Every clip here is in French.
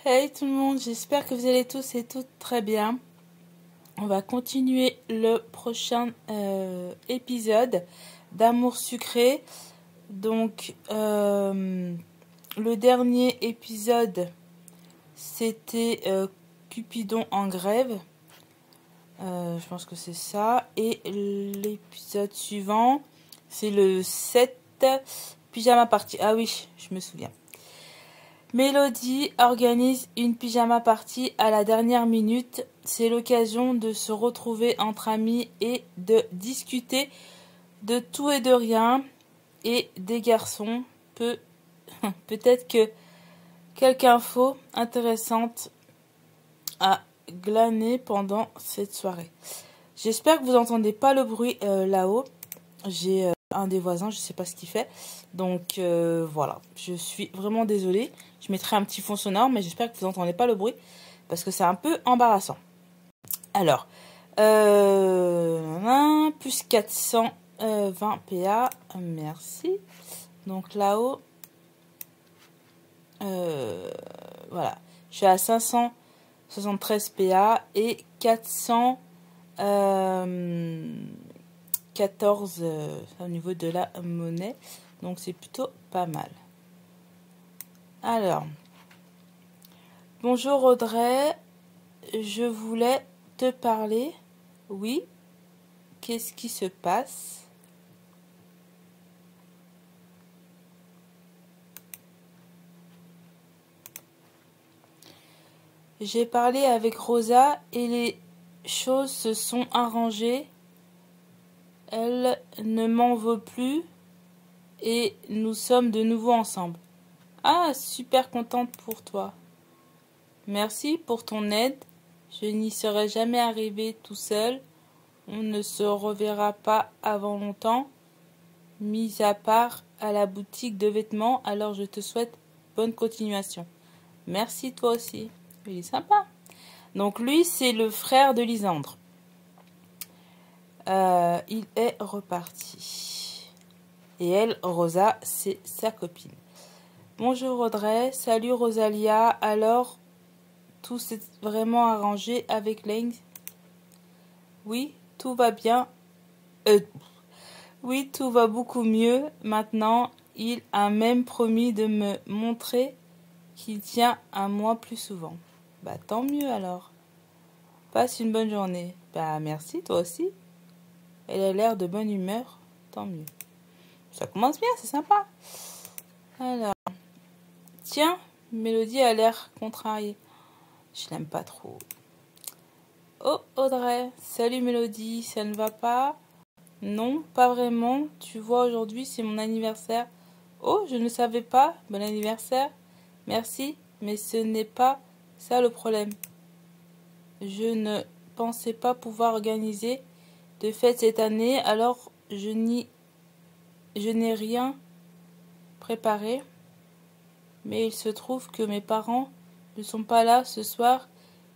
Hey tout le monde, j'espère que vous allez tous et toutes très bien. On va continuer le prochain épisode d'Amour sucré. Donc, le dernier épisode, c'était Cupidon en grève. Je pense que c'est ça. Et l'épisode suivant, c'est le 7, pyjama party. Ah oui, je me souviens. Mélodie organise une pyjama party à la dernière minute. C'est l'occasion de se retrouver entre amis et de discuter de tout et de rien. Et des garçons, peut-être que quelques infos intéressantes à glaner pendant cette soirée. J'espère que vous n'entendez pas le bruit là-haut. J'ai un des voisins, je ne sais pas ce qu'il fait. Donc voilà, je suis vraiment désolée. Je mettrai un petit fond sonore, mais j'espère que vous n'entendez pas le bruit, parce que c'est un peu embarrassant. Alors, plus 420 PA, merci. Donc là-haut, voilà, je suis à 573 PA et 414 au niveau de la monnaie. Donc c'est plutôt pas mal. Alors, bonjour Audrey, je voulais te parler. Oui, qu'est-ce qui se passe? J'ai parlé avec Rosa et les choses se sont arrangées. Elle ne m'en veut plus et nous sommes de nouveau ensemble. Ah, super contente pour toi. Merci pour ton aide. Je n'y serais jamais arrivée tout seul. On ne se reverra pas avant longtemps, mis à part à la boutique de vêtements. Alors je te souhaite bonne continuation. Merci toi aussi. Il est sympa. Donc lui, c'est le frère de Lisandre. Il est reparti. Et elle, Rosa, c'est sa copine. Bonjour Audrey, salut Rosalia. Alors, tout s'est vraiment arrangé avec Lang? Oui, tout va bien. Oui, tout va beaucoup mieux. Maintenant, il a même promis de me montrer qu'il tient à moi plus souvent. Bah tant mieux alors. Passe une bonne journée. Bah merci, toi aussi. Elle a l'air de bonne humeur. Tant mieux. Ça commence bien, c'est sympa. Alors. Tiens, Mélodie a l'air contrariée. Je l'aime pas trop. Oh, Audrey. Salut Mélodie, ça ne va pas? Non, pas vraiment. Tu vois, aujourd'hui, c'est mon anniversaire. Oh, je ne savais pas. Bon anniversaire. Merci, mais ce n'est pas ça le problème. Je ne pensais pas pouvoir organiser de fête cette année, alors je n'ai rien préparé. Mais il se trouve que mes parents ne sont pas là ce soir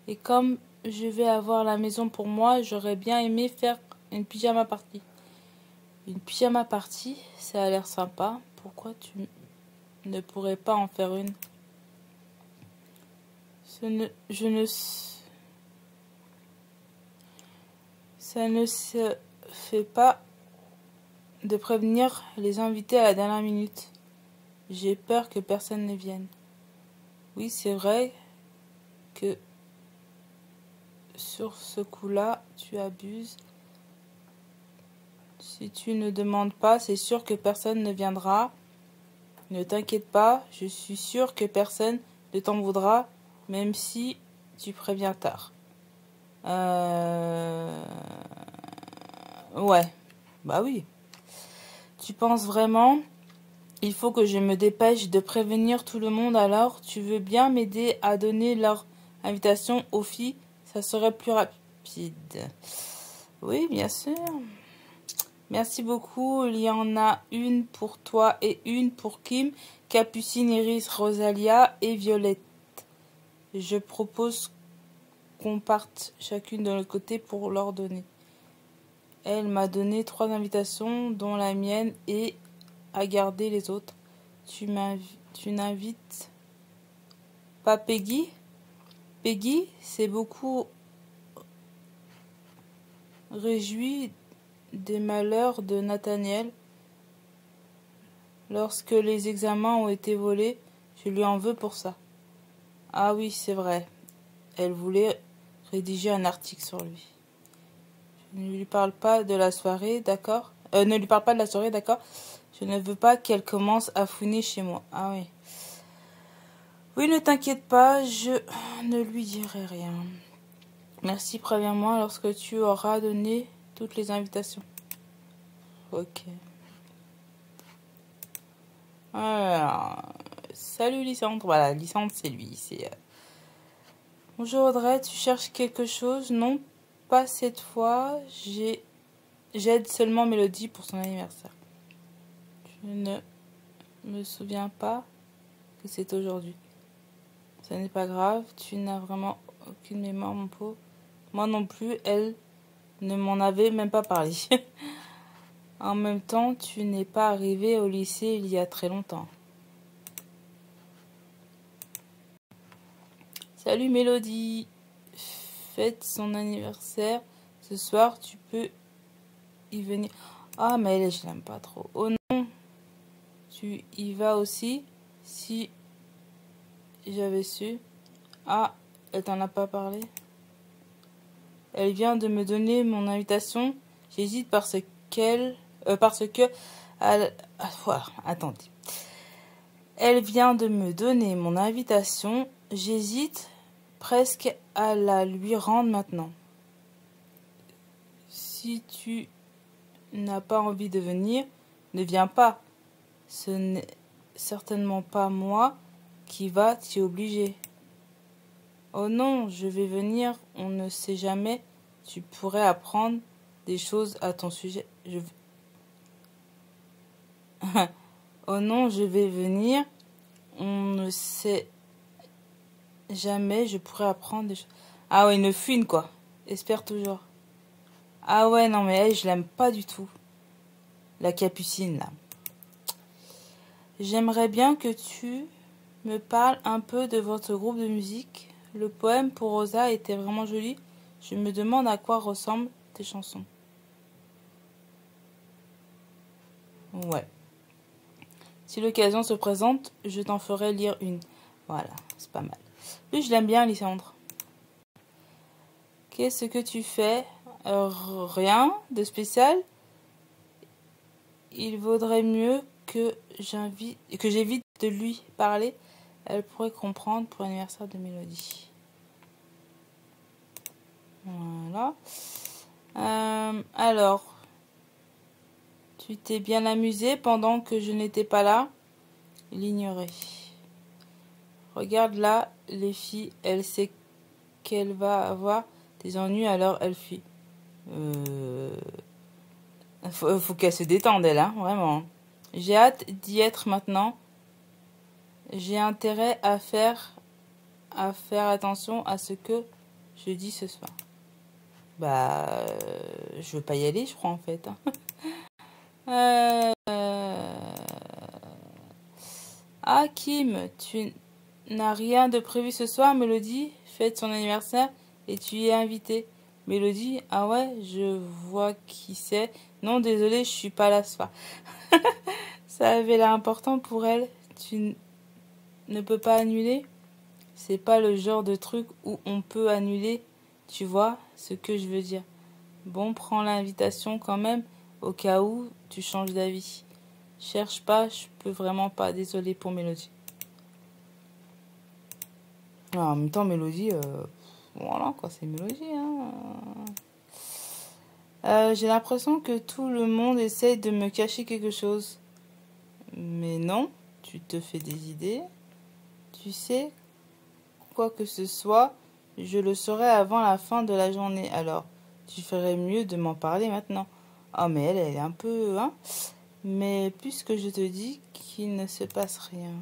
et comme je vais avoir la maison pour moi, j'aurais bien aimé faire une pyjama party. Une pyjama party, ça a l'air sympa. Pourquoi tu ne pourrais pas en faire une? Ça ne se fait pas de prévenir les invités à la dernière minute. J'ai peur que personne ne vienne. Oui, c'est vrai que sur ce coup-là, tu abuses. Si tu ne demandes pas, c'est sûr que personne ne viendra. Ne t'inquiète pas, je suis sûre que personne ne t'en voudra, même si tu préviens tard. Ouais, bah oui. Tu penses vraiment? Il faut que je me dépêche de prévenir tout le monde, alors tu veux bien m'aider à donner leur invitation aux filles? Ça serait plus rapide. Oui, bien sûr. Merci beaucoup. Il y en a une pour toi et une pour Kim, Capucine, Iris, Rosalia et Violette. Je propose qu'on parte chacune de notre côté pour leur donner. Elle m'a donné 3 invitations, dont la mienne, et à garder les autres. Tu n'invites pas Peggy? Peggy s'est beaucoup réjouie des malheurs de Nathaniel. Lorsque les examens ont été volés, je lui en veux pour ça. Ah oui, c'est vrai. Elle voulait rédiger un article sur lui. Je ne lui parle pas de la soirée, d'accord? Ne lui parle pas de la soirée, d'accord? Je ne veux pas qu'elle commence à fouiner chez moi. Ah oui. Oui, ne t'inquiète pas, je ne lui dirai rien. Merci, préviens-moi lorsque tu auras donné toutes les invitations. Ok. Alors, salut Lysandre. Voilà, Lysandre, c'est lui. Bonjour Audrey, tu cherches quelque chose? Non, pas cette fois. J'aide seulement Mélodie pour son anniversaire. Je ne me souviens pas que c'est aujourd'hui. Ce n'est pas grave, tu n'as vraiment aucune mémoire, mon pauvre. Moi non plus, elle ne m'en avait même pas parlé. En même temps, tu n'es pas arrivé au lycée il y a très longtemps. Salut Mélodie. Fête son anniversaire. Ce soir, tu peux y venir. Ah, mais elle, je l'aime pas trop. Oh non, tu y vas aussi? Si j'avais su. Ah, elle t'en a pas parlé? Elle vient de me donner mon invitation. J'hésite parce que... voilà, attendez. Elle vient de me donner mon invitation. J'hésite presque à la lui rendre maintenant. Si tu n'as pas envie de venir, ne viens pas. Ce n'est certainement pas moi qui va t'y obliger. Oh non, je vais venir, on ne sait jamais. Tu pourrais apprendre des choses à ton sujet. Oh non, je vais venir, on ne sait jamais. Je pourrais apprendre des choses. Ah ouais, une fouine quoi. Espère toujours. Ah ouais, non mais elle, je l'aime pas du tout. La capucine là. J'aimerais bien que tu me parles un peu de votre groupe de musique. Le poème pour Rosa était vraiment joli. Je me demande à quoi ressemblent tes chansons. Ouais. Si l'occasion se présente, je t'en ferai lire une. Voilà, c'est pas mal. Lui, je l'aime bien, Lysandre. Qu'est-ce que tu fais? Rien de spécial. Il vaudrait mieux que j'évite de lui parler. Elle pourrait comprendre pour l'anniversaire de Mélodie. Voilà. Alors, tu t'es bien amusé pendant que je n'étais pas là? Il ignorait. Regarde là, les filles, elle sait qu'elle va avoir des ennuis, alors elle fuit. Faut qu'elle se détende, elle, hein, vraiment. J'ai hâte d'y être maintenant. J'ai intérêt à faire attention à ce que je dis ce soir. Bah, je veux pas y aller, je crois, en fait. Ah, Kim, tu n'as rien de prévu ce soir? Mélodie fête son anniversaire et tu y es invitée. Mélodie, ah ouais, je vois qui c'est. Non, désolé, je suis pas là ce soir. Ça avait l'air important pour elle. Tu ne peux pas annuler? C'est pas le genre de truc où on peut annuler. Tu vois ce que je veux dire? Bon, prends l'invitation quand même, au cas où tu changes d'avis. Cherche pas, je peux vraiment pas. Désolée pour Mélodie. En même temps, Mélodie, voilà quoi, c'est Mélodie. Hein. J'ai l'impression que tout le monde essaye de me cacher quelque chose. Mais non, tu te fais des idées. Tu sais, quoi que ce soit, je le saurai avant la fin de la journée. Alors, tu ferais mieux de m'en parler maintenant. Ah, mais elle est un peu... Hein. Mais puisque je te dis qu'il ne se passe rien.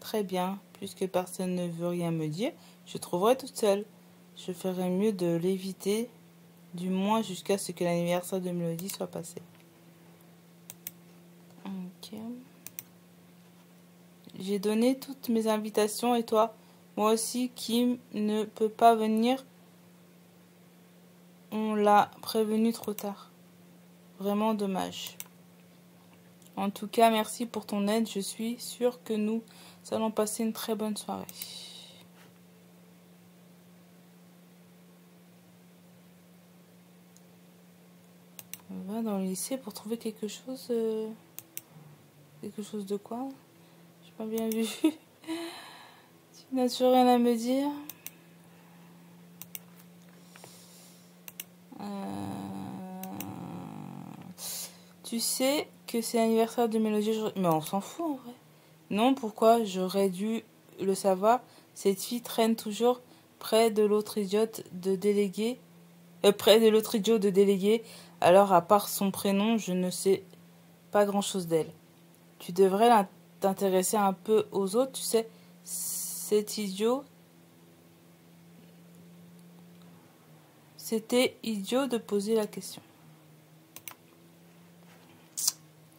Très bien, puisque personne ne veut rien me dire, je trouverai toute seule. Je ferai mieux de l'éviter, du moins jusqu'à ce que l'anniversaire de Mélodie soit passé. Ok. J'ai donné toutes mes invitations et toi, Moi aussi, Kim ne peut pas venir. On l'a prévenu trop tard. Vraiment dommage. En tout cas, merci pour ton aide. Je suis sûre que nous allons passer une très bonne soirée. On va dans le lycée pour trouver quelque chose. Quelque chose de quoi? J'ai pas bien vu. Tu n'as toujours rien à me dire? Tu sais que c'est l'anniversaire de Mélodie aujourd'hui. Mais on s'en fout en vrai. Non, pourquoi? J'aurais dû le savoir. Cette fille traîne toujours près de l'autre idiote de délégué. Près de l'autre idiot de délégué. Alors, à part son prénom, je ne sais pas grand-chose d'elle. Tu devrais t'intéresser un peu aux autres. Tu sais, cet idiot... C'était idiot de poser la question.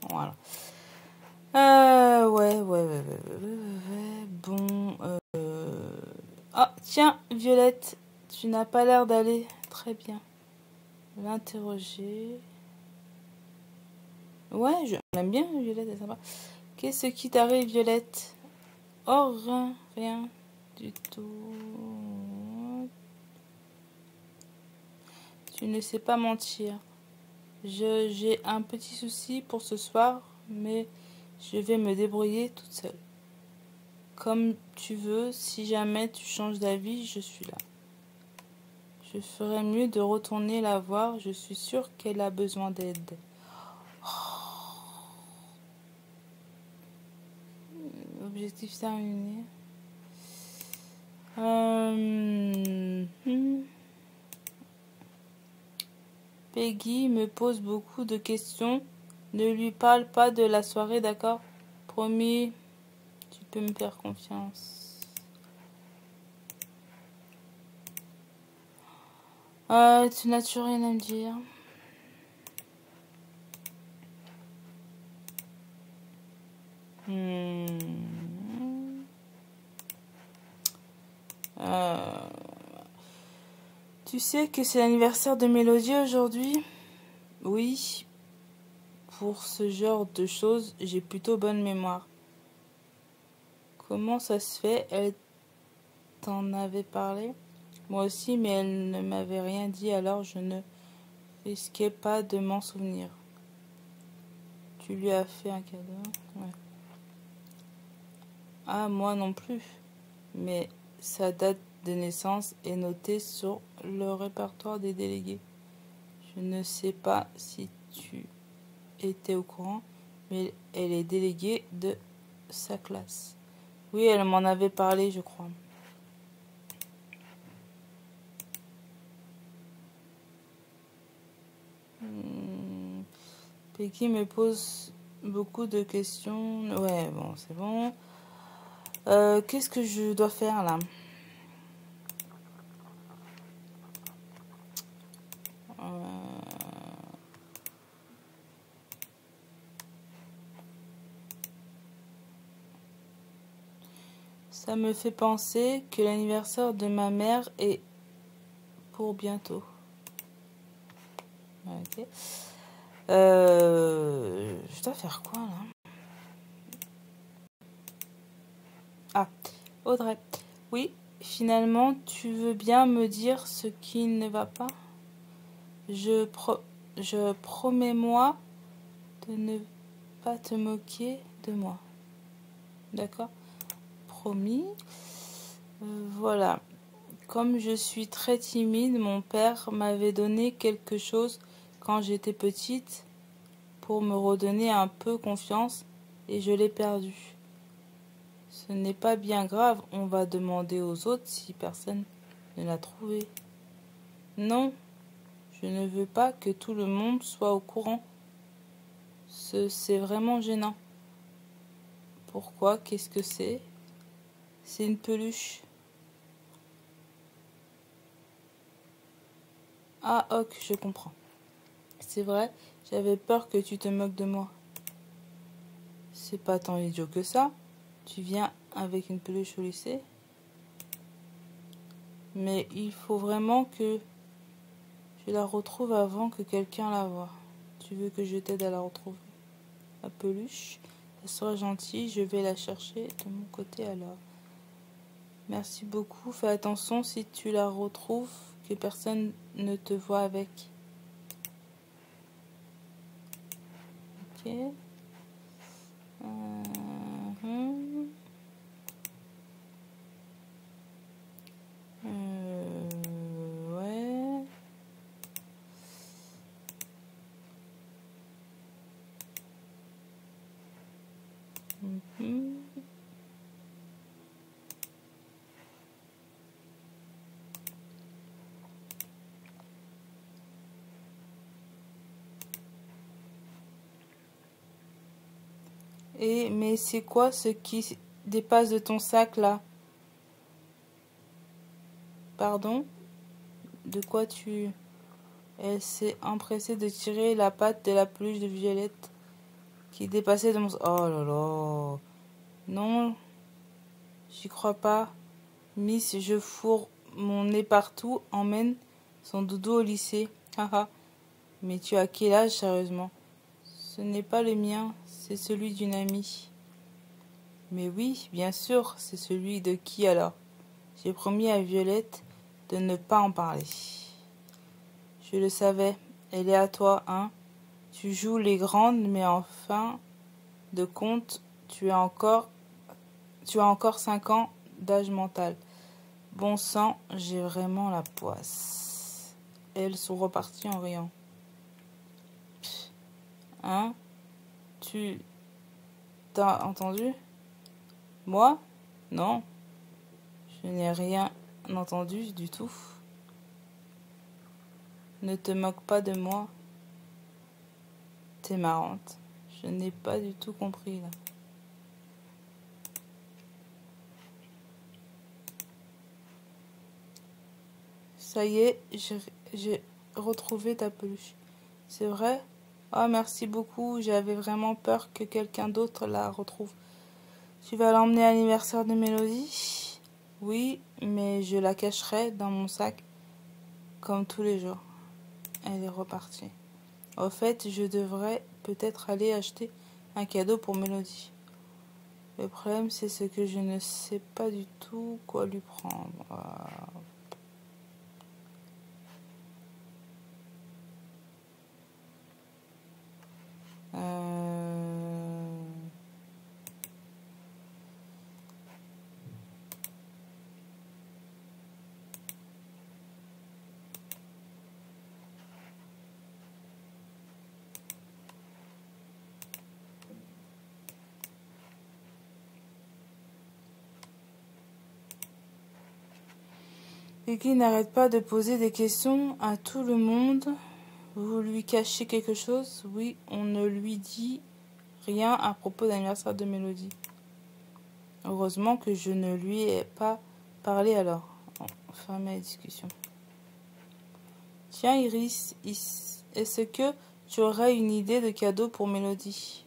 Voilà. Ouais. Bon. Ah, tiens, Violette, tu n'as pas l'air d'aller très bien. L'interroger. Ouais, je l'aime bien, Violette, elle est sympa. Qu'est-ce qui t'arrive, Violette? Oh, rien du tout. Tu ne sais pas mentir. J'ai un petit souci pour ce soir, mais je vais me débrouiller toute seule. Comme tu veux, si jamais tu changes d'avis, je suis là. Je ferais mieux de retourner la voir, je suis sûre qu'elle a besoin d'aide. Objectif terminé. Peggy me pose beaucoup de questions. Ne lui parle pas de la soirée, d'accord? Promis, tu peux me faire confiance. Tu n'as toujours rien à me dire. Tu sais que c'est l'anniversaire de Mélodie aujourd'hui? Oui. Pour ce genre de choses, j'ai plutôt bonne mémoire. Comment ça se fait? Elle t'en avait parlé? Moi aussi, mais elle ne m'avait rien dit, alors je ne risquais pas de m'en souvenir. Tu lui as fait un cadeau? Ouais. Ah, moi non plus. Mais sa date de naissance est notée sur le répertoire des délégués. Je ne sais pas si tu étais au courant, mais elle est déléguée de sa classe. Oui, elle m'en avait parlé, je crois. Peggy me pose beaucoup de questions. Ouais, bon, c'est bon. Qu'est-ce que je dois faire là? Ça me fait penser que l'anniversaire de ma mère est pour bientôt. Ok. Je dois faire quoi là? Ah, Audrey. Oui, finalement, tu veux bien me dire ce qui ne va pas? Je promets-moi de ne pas te moquer de moi. D'accord? Promis. Voilà. Comme je suis très timide, mon père m'avait donné quelque chose quand j'étais petite pour me redonner un peu confiance et je l'ai perdu. Ce n'est pas bien grave, on va demander aux autres si personne ne l'a trouvé. Non, je ne veux pas que tout le monde soit au courant. C'est vraiment gênant. Pourquoi? Qu'est-ce que c'est? C'est une peluche. Ah, ok, je comprends. C'est vrai, j'avais peur que tu te moques de moi. C'est pas tant idiot que ça. Tu viens avec une peluche au lycée? Mais il faut vraiment que je la retrouve avant que quelqu'un la voie. Tu veux que je t'aide à la retrouver? La peluche, elle sera gentille, je vais la chercher de mon côté alors. Merci beaucoup, fais attention si tu la retrouves, que personne ne te voit avec. Ok. Ouais. Mais c'est quoi ce qui dépasse de ton sac là? Pardon? De quoi tu... Elle s'est empressée de tirer la patte de la peluche de Violette qui dépassait de mon... Oh là là. Non, j'y crois pas. Miss, je fourre mon nez partout, emmène son doudou au lycée. Haha. Mais tu as quel âge, sérieusement? Ce n'est pas le mien, c'est celui d'une amie. Mais oui, bien sûr, c'est celui de qui alors? J'ai promis à Violette de ne pas en parler. Je le savais, elle est à toi, hein? Tu joues les grandes, mais en fin de compte, tu as encore 5 ans d'âge mental. Bon sang, j'ai vraiment la poisse. Elles sont reparties en riant. Hein? Tu t'as entendu? Moi? Non, je n'ai rien entendu du tout. Ne te moque pas de moi. T'es marrante. Je n'ai pas du tout compris là. Ça y est, j'ai retrouvé ta peluche. C'est vrai? Oh, merci beaucoup. J'avais vraiment peur que quelqu'un d'autre la retrouve. Tu vas l'emmener à l'anniversaire de Mélodie? Oui, mais je la cacherai dans mon sac comme tous les jours. Elle est repartie. Au fait, je devrais peut-être aller acheter un cadeau pour Mélodie. Le problème, c'est ce que je ne sais pas du tout quoi lui prendre. Peggy n'arrête pas de poser des questions à tout le monde. Vous lui cachez quelque chose? Oui, on ne lui dit rien à propos de l'anniversaire de Mélodie. Heureusement que je ne lui ai pas parlé alors. Enfin, ma discussion. Tiens, Iris, est-ce que tu aurais une idée de cadeau pour Mélodie?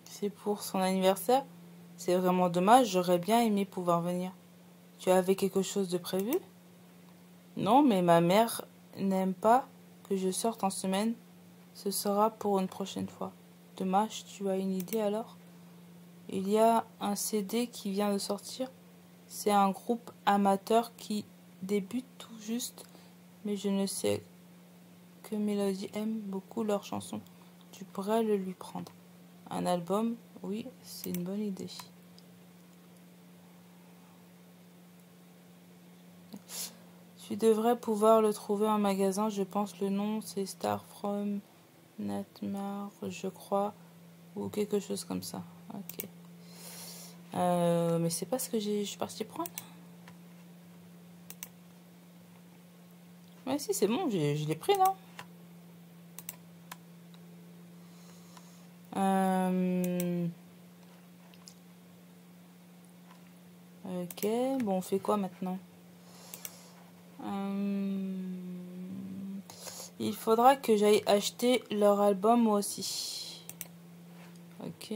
C'est pour son anniversaire? C'est vraiment dommage, j'aurais bien aimé pouvoir venir. Tu avais quelque chose de prévu? Non, mais ma mère n'aime pas que je sorte en semaine. Ce sera pour une prochaine fois. Dommage, tu as une idée alors? Il y a un CD qui vient de sortir. C'est un groupe amateur qui débute tout juste, mais je ne sais que Mélodie aime beaucoup leurs chansons. Tu pourrais le lui prendre. Un album, oui, c'est une bonne idée. Tu devrais pouvoir le trouver en magasin, je pense le nom c'est Star from Nightmare, je crois, ou quelque chose comme ça. Ok. Mais c'est pas ce que je suis partie prendre. Ouais, si, c'est bon, je l'ai pris là. Ok, bon, on fait quoi maintenant? Il faudra que j'aille acheter leur album moi aussi. Ok.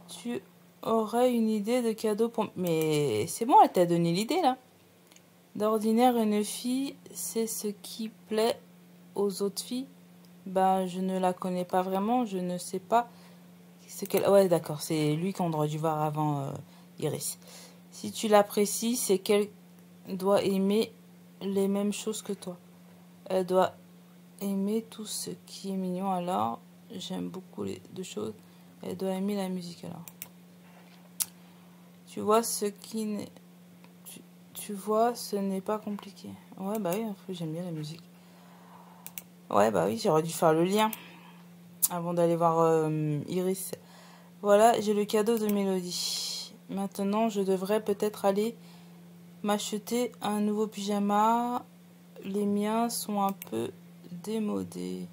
Tu aurais une idée de cadeau pour... Mais c'est bon, elle t'a donné l'idée, là. D'ordinaire, une fille, c'est ce qui plaît aux autres filles. Ben, je ne la connais pas vraiment, je ne sais pas ce qu'elle... Ouais, d'accord, c'est lui qu'on aurait dû voir avant Iris. Si tu l'apprécies, c'est qu'elle doit aimer les mêmes choses que toi. Elle doit aimer tout ce qui est mignon, alors j'aime beaucoup les deux choses. Elle doit aimer la musique, alors. Tu vois, tu vois, ce n'est pas compliqué. Ouais, bah oui, en fait, j'aime bien la musique. Ouais, bah oui, j'aurais dû faire le lien avant d'aller voir Iris. Voilà, j'ai le cadeau de Mélodie. Maintenant, je devrais peut-être aller m'acheter un nouveau pyjama. Les miens sont un peu démodés.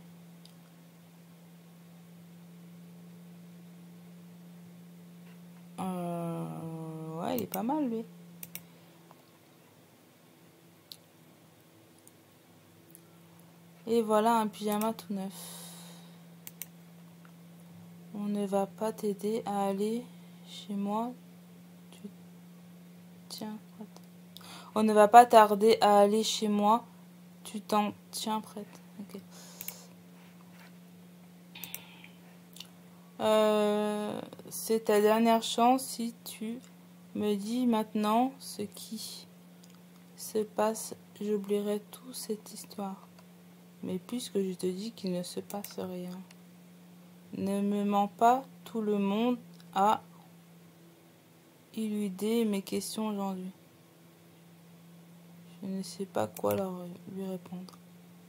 Ouais, il est pas mal, lui. Et voilà un pyjama tout neuf. On ne va pas t'aider à aller chez moi. Tiens, on ne va pas tarder à aller chez moi. Tu t'en tiens prête. Ok. C'est ta dernière chance si tu me dis maintenant ce qui se passe. J'oublierai toute cette histoire. Mais puisque je te dis qu'il ne se passe rien. Ne me mens pas, tout le monde a éludé mes questions aujourd'hui. Je ne sais pas quoi lui répondre.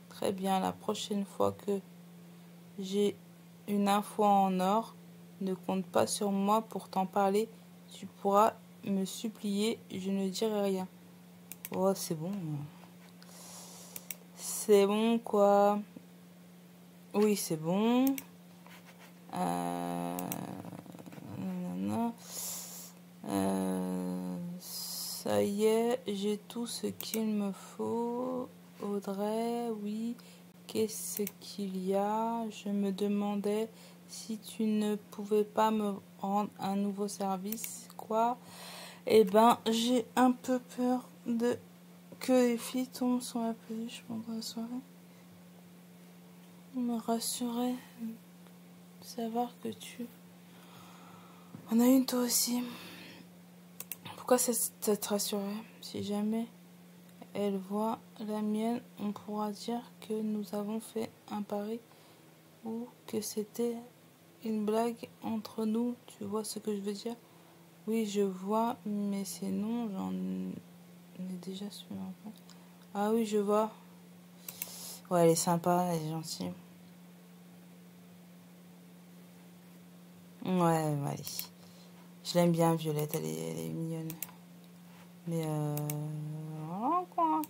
Très bien, la prochaine fois que j'ai une info en or, ne compte pas sur moi pour t'en parler. Tu pourras me supplier, je ne dirai rien. Oh, c'est bon. C'est bon, quoi. Oui, c'est bon. Ça y est, j'ai tout ce qu'il me faut. Audrey, oui. Qu'est-ce qu'il y a? Je me demandais si tu ne pouvais pas me rendre un nouveau service. Quoi? Eh ben, j'ai un peu peur que les filles tombent sur la peluche pendant la soirée. Me rassurer de savoir que tu en as une toi aussi. Pourquoi ça te rassurait? Si jamais elle voit la mienne, on pourra dire que nous avons fait un pari ou que c'était une blague entre nous. Tu vois ce que je veux dire? Oui, je vois, mais c'est non, j'en ai déjà su. Ah oui, je vois. Ouais, elle est sympa, elle est gentille. Ouais, allez. Je l'aime bien, Violette, elle est mignonne. Mais voilà, quoi.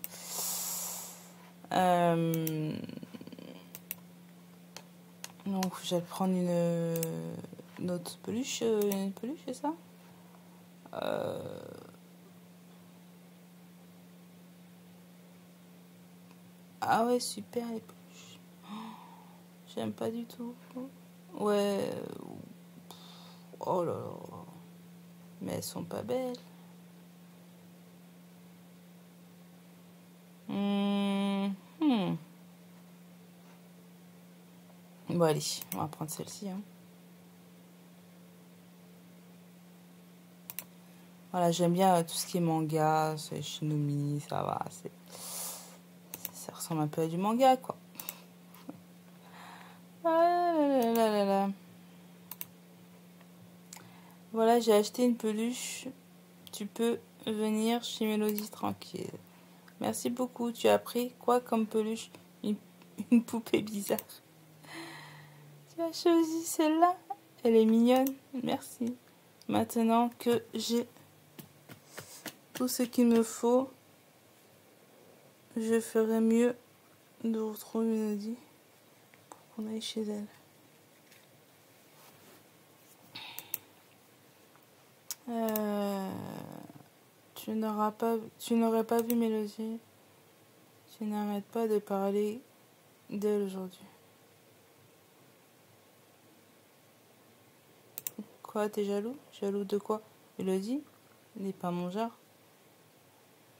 Donc, j'allais prendre une autre peluche. Une peluche, c'est ça? Ah ouais, super les peluches. J'aime pas du tout. Ouais. Oh là là. Mais elles sont pas belles. Bon, allez, on va prendre celle-ci. Hein. Voilà, j'aime bien tout ce qui est manga, c'est Shinomi, ça va. Ça ressemble un peu à du manga, quoi. Ah là là là là. Voilà, j'ai acheté une peluche. Tu peux venir chez Mélodie tranquille. Merci beaucoup. Tu as pris quoi comme peluche? Une poupée bizarre. Tu as choisi celle-là? Elle est mignonne. Merci. Maintenant que j'ai tout ce qu'il me faut, je ferais mieux de retrouver Mélodie pour qu'on aille chez elle. Tu n'aurais pas vu Mélodie. Tu n'arrêtes pas de parler d'elle aujourd'hui. Quoi? Quoi, t'es jaloux? Jaloux de quoi? Mélodie? N'est pas mon genre.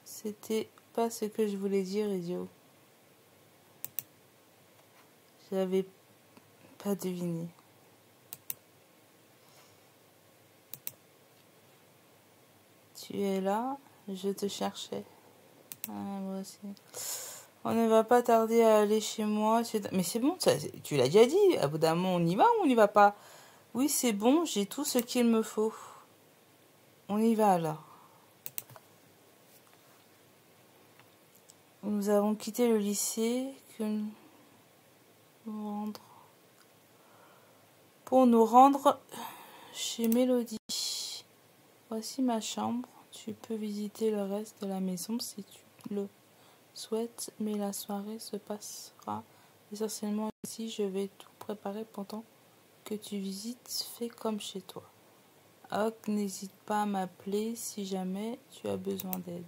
C'était pas ce que je voulais dire, idiot. J'avais pas deviné. Tu es là, je te cherchais. Ah, moi aussi. On ne va pas tarder à aller chez moi. Mais c'est bon, ça, tu l'as déjà dit. À bout d'un moment, on y va ou on n'y va pas? Oui, c'est bon, j'ai tout ce qu'il me faut. On y va alors. Nous avons quitté le lycée pour nous rendre chez Mélodie. Voici ma chambre. Tu peux visiter le reste de la maison si tu le souhaites, mais la soirée se passera essentiellement ici. Je vais tout préparer pendant que tu visites. Fais comme chez toi. Ok, n'hésite pas à m'appeler si jamais tu as besoin d'aide.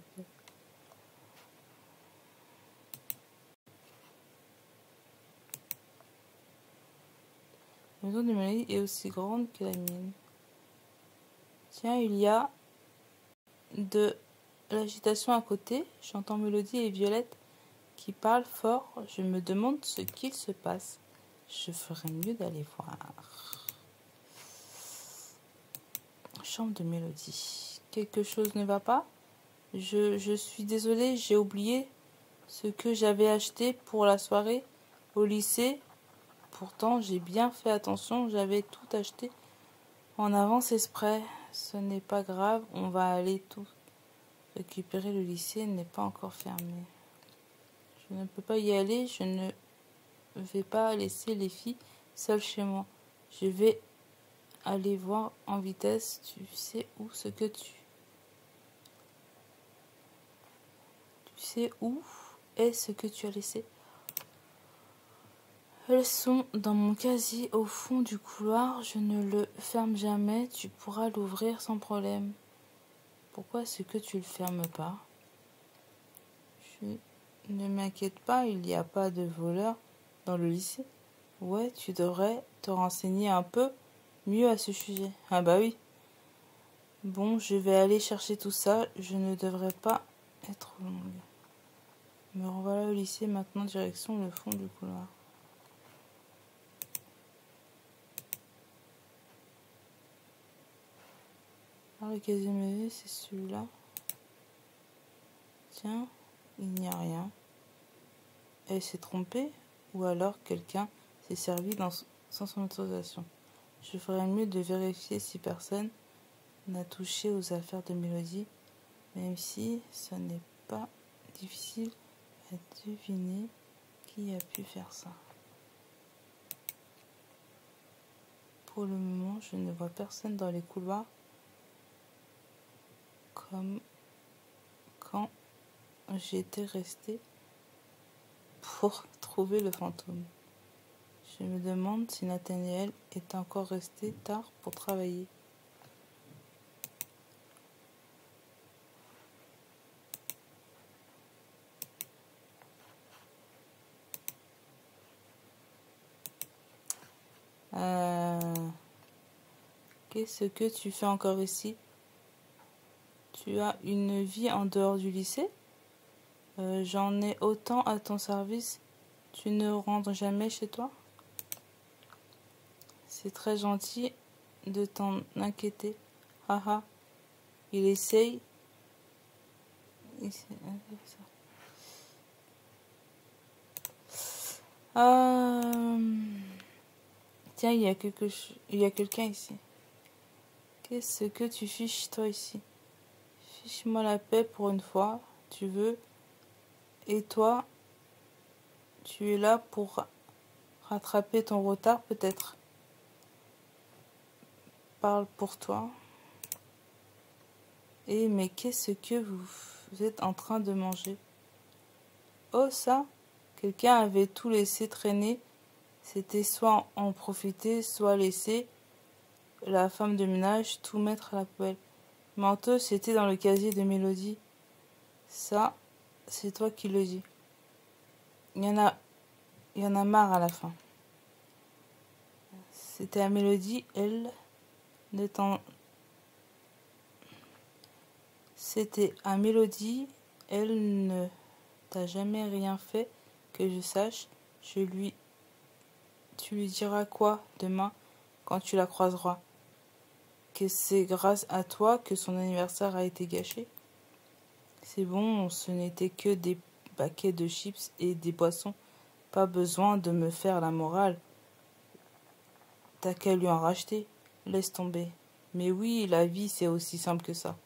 La maison de Mélodie est aussi grande que la mienne. Tiens, il y a de l'agitation à côté. J'entends Mélodie et Violette qui parlent fort. Je me demande ce qu'il se passe. Je ferais mieux d'aller voir. Chambre de Mélodie. Quelque chose ne va pas? Je suis désolée, j'ai oublié ce que j'avais acheté pour la soirée au lycée. Pourtant, j'ai bien fait attention, j'avais tout acheté en avance exprès. Ce n'est pas grave, on va aller tout récupérer. Le lycée n'est pas encore fermé. Je ne peux pas y aller, je ne vais pas laisser les filles seules chez moi. Je vais aller voir en vitesse. Tu sais où est ce que tu as laissé? Elles sont dans mon casier au fond du couloir. Je ne le ferme jamais. Tu pourras l'ouvrir sans problème. Pourquoi est-ce que tu le fermes pas? Ne m'inquiète pas, il n'y a pas de voleurs dans le lycée. Ouais, tu devrais te renseigner un peu mieux à ce sujet. Ah bah oui. Bon, je vais aller chercher tout ça. Je ne devrais pas être longue. Me revoilà au lycée maintenant, direction le fond du couloir. Alors, le casier musée, c'est celui-là. Tiens, il n'y a rien. Elle s'est trompée, ou alors quelqu'un s'est servi sans son autorisation. Je ferais mieux de vérifier si personne n'a touché aux affaires de Mélodie, même si ce n'est pas difficile à deviner qui a pu faire ça. Pour le moment, je ne vois personne dans les couloirs comme quand j'étais restée pour trouver le fantôme. Je me demande si Nathaniel est encore resté tard pour travailler. Qu'est-ce que tu fais encore ici? Tu as une vie en dehors du lycée? J'en ai autant à ton service. Tu ne rentres jamais chez toi? C'est très gentil de t'en inquiéter. Haha. Il essaye. Tiens, il y a quelqu'un ici. Qu'est-ce que tu fiches toi ici? Fiche-moi la paix pour une fois, tu veux. Et toi, tu es là pour rattraper ton retard peut-être. Parle pour toi. Mais qu'est-ce que vous êtes en train de manger? Oh ça, quelqu'un avait tout laissé traîner. C'était soit en profiter, soit laisser la femme de ménage tout mettre à la poêle. Menteuse, c'était dans le casier de Mélodie. Ça, c'est toi qui le dis. Il y en a marre à la fin. C'était à Mélodie, elle C'était à Mélodie. Elle ne t'a jamais rien fait que je sache. Tu lui diras quoi demain quand tu la croiseras? Que c'est grâce à toi que son anniversaire a été gâché? C'est bon, ce n'était que des paquets de chips et des boissons. Pas besoin de me faire la morale. T'as qu'à lui en racheter. Laisse tomber. Mais oui, la vie, c'est aussi simple que ça.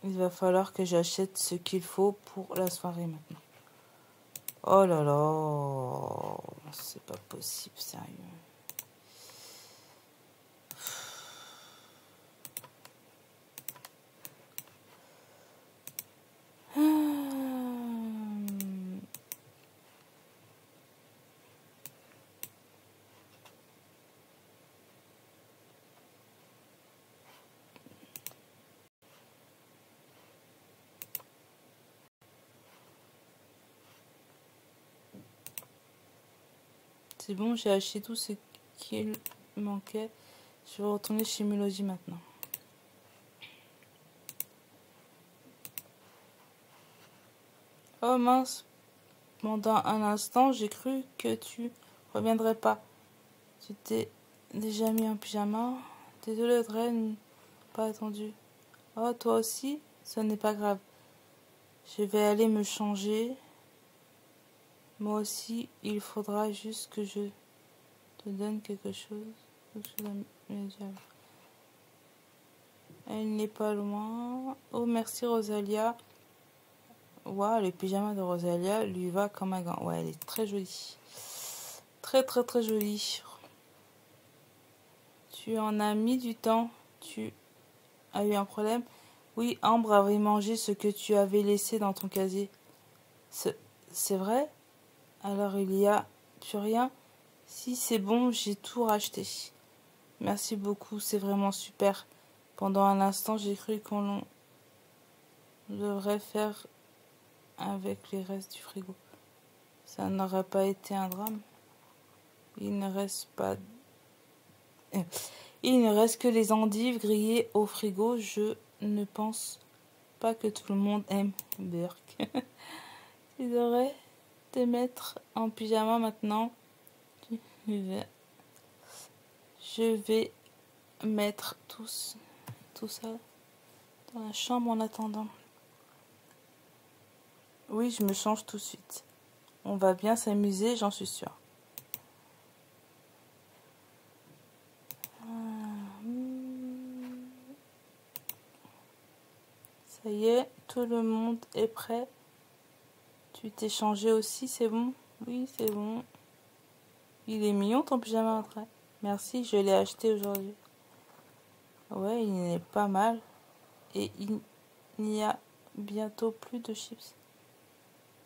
Il va falloir que j'achète ce qu'il faut pour la soirée maintenant. Oh là là, c'est pas possible, sérieux. C'est bon, j'ai acheté tout ce qu'il manquait. Je vais retourner chez Mélodie maintenant. Oh mince, pendant un instant, j'ai cru que tu reviendrais pas. Tu t'es déjà mis en pyjama? Désolée Audrey, pas attendu. Oh, toi aussi? Ce n'est pas grave. Je vais aller me changer. Moi aussi, il faudra juste que je te donne quelque chose. Elle n'est pas loin. Oh, merci Rosalia. Waouh, le pyjama de Rosalia lui va comme un gant. Ouais, elle est très jolie. Très, très, très jolie. Tu en as mis du temps. Tu as eu un problème? Oui, Ambre avait mangé ce que tu avais laissé dans ton casier. C'est vrai? Alors il y a plus rien? Si c'est bon, j'ai tout racheté. Merci beaucoup, c'est vraiment super. Pendant un instant, j'ai cru qu'on devrait faire avec les restes du frigo. Ça n'aurait pas été un drame. Il ne reste que les endives grillées au frigo. Je ne pense pas que tout le monde aime Burke. Tu devrais te mettre en pyjama maintenant. Je vais mettre tout ça dans la chambre en attendant. Oui, je me change tout de suite. On va bien s'amuser, j'en suis sûre. Ça y est, tout le monde est prêt. Tu t'es changé aussi, c'est bon? Oui, c'est bon. Il est mignon ton pyjama après. Merci, je l'ai acheté aujourd'hui. Ouais, il est pas mal. Et il n'y a bientôt plus de chips.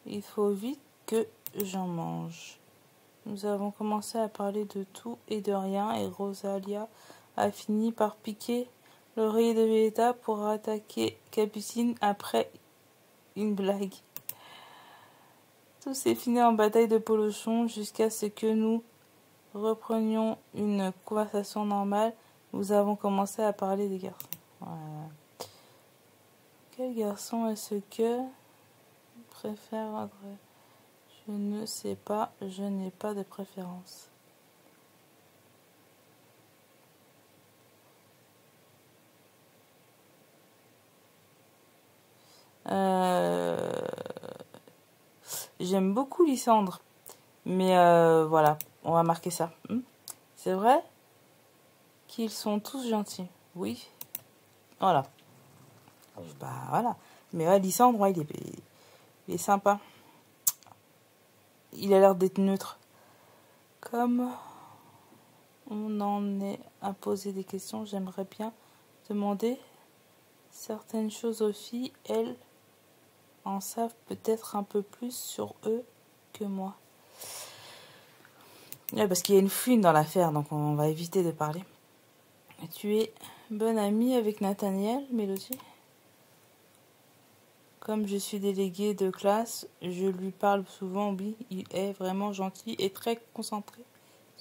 Il faut vite que j'en mange. Nous avons commencé à parler de tout et de rien et Rosalia a fini par piquer l'oreiller de Violetta pour attaquer Capucine après une blague. Tout s'est fini en bataille de polochons jusqu'à ce que nous reprenions une conversation normale. Nous avons commencé à parler des garçons. Voilà. Quel garçon est-ce que préfère Audrey? Je ne sais pas, je n'ai pas de préférence. J'aime beaucoup Lysandre, mais voilà, on va marquer ça. C'est vrai qu'ils sont tous gentils. Oui, voilà. Bah voilà. Mais ouais, Lysandre, ouais, il est sympa. Il a l'air d'être neutre. Comme on en est à poser des questions, j'aimerais bien demander certaines choses aux filles. Elles en savent peut-être un peu plus sur eux que moi. Ouais, parce qu'il y a une fouine dans l'affaire, donc on va éviter de parler. Tu es bonne amie avec Nathaniel, Mélodie? Comme je suis déléguée de classe, je lui parle souvent. Oui, il est vraiment gentil et très concentré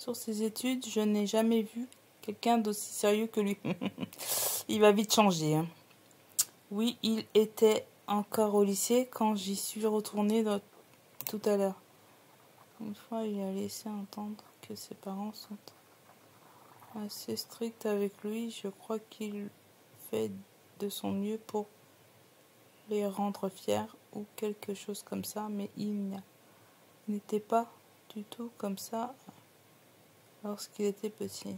Sur ses études, je n'ai jamais vu quelqu'un d'aussi sérieux que lui. Il va vite changer. Hein. Oui, il était encore au lycée quand j'y suis retournée tout à l'heure. Une fois, il a laissé entendre que ses parents sont assez stricts avec lui. Je crois qu'il fait de son mieux pour les rendre fiers ou quelque chose comme ça, mais il n'était pas du tout comme ça lorsqu'il était petit.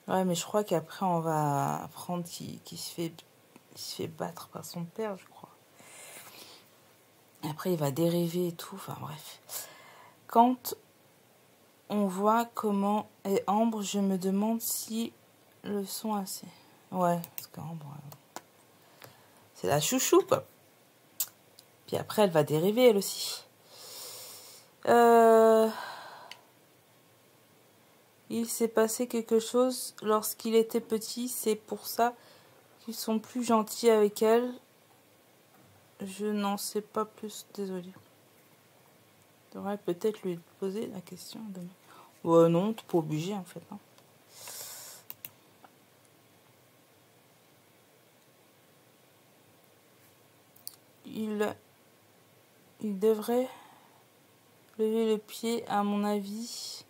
Ouais, mais je crois qu'après, on va apprendre qu'il se fait battre par son père, je crois. Après, il va dériver et tout. Enfin, bref. Quand on voit comment est Ambre, je me demande si le sont assez. Ouais, parce qu'Ambre, c'est la chouchou, quoi. Puis après, elle va dériver, elle aussi. Il s'est passé quelque chose lorsqu'il était petit. C'est pour ça qu'ils sont plus gentils avec elle. Je n'en sais pas plus, désolée. Je devrais peut-être lui poser la question demain. Ouais, non, t'es pas obligé en fait. Hein. Il devrait lever le pied, à mon avis.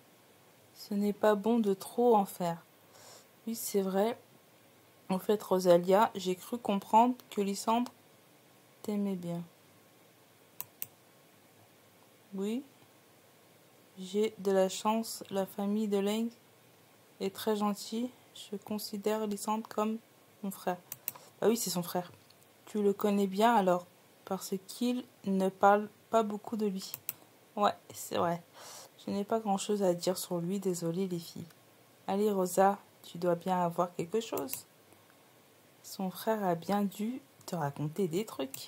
Ce n'est pas bon de trop en faire. Oui, c'est vrai. En fait, Rosalia, j'ai cru comprendre que Lysandre t'aimait bien. Oui, j'ai de la chance. La famille de Leng est très gentille. Je considère Lysandre comme mon frère. Ah oui, c'est son frère. Tu le connais bien alors, parce qu'il ne parle pas beaucoup de lui. Ouais, c'est vrai. Je n'ai pas grand-chose à dire sur lui, désolé les filles. Allez Rosa, tu dois bien avoir quelque chose. Son frère a bien dû te raconter des trucs.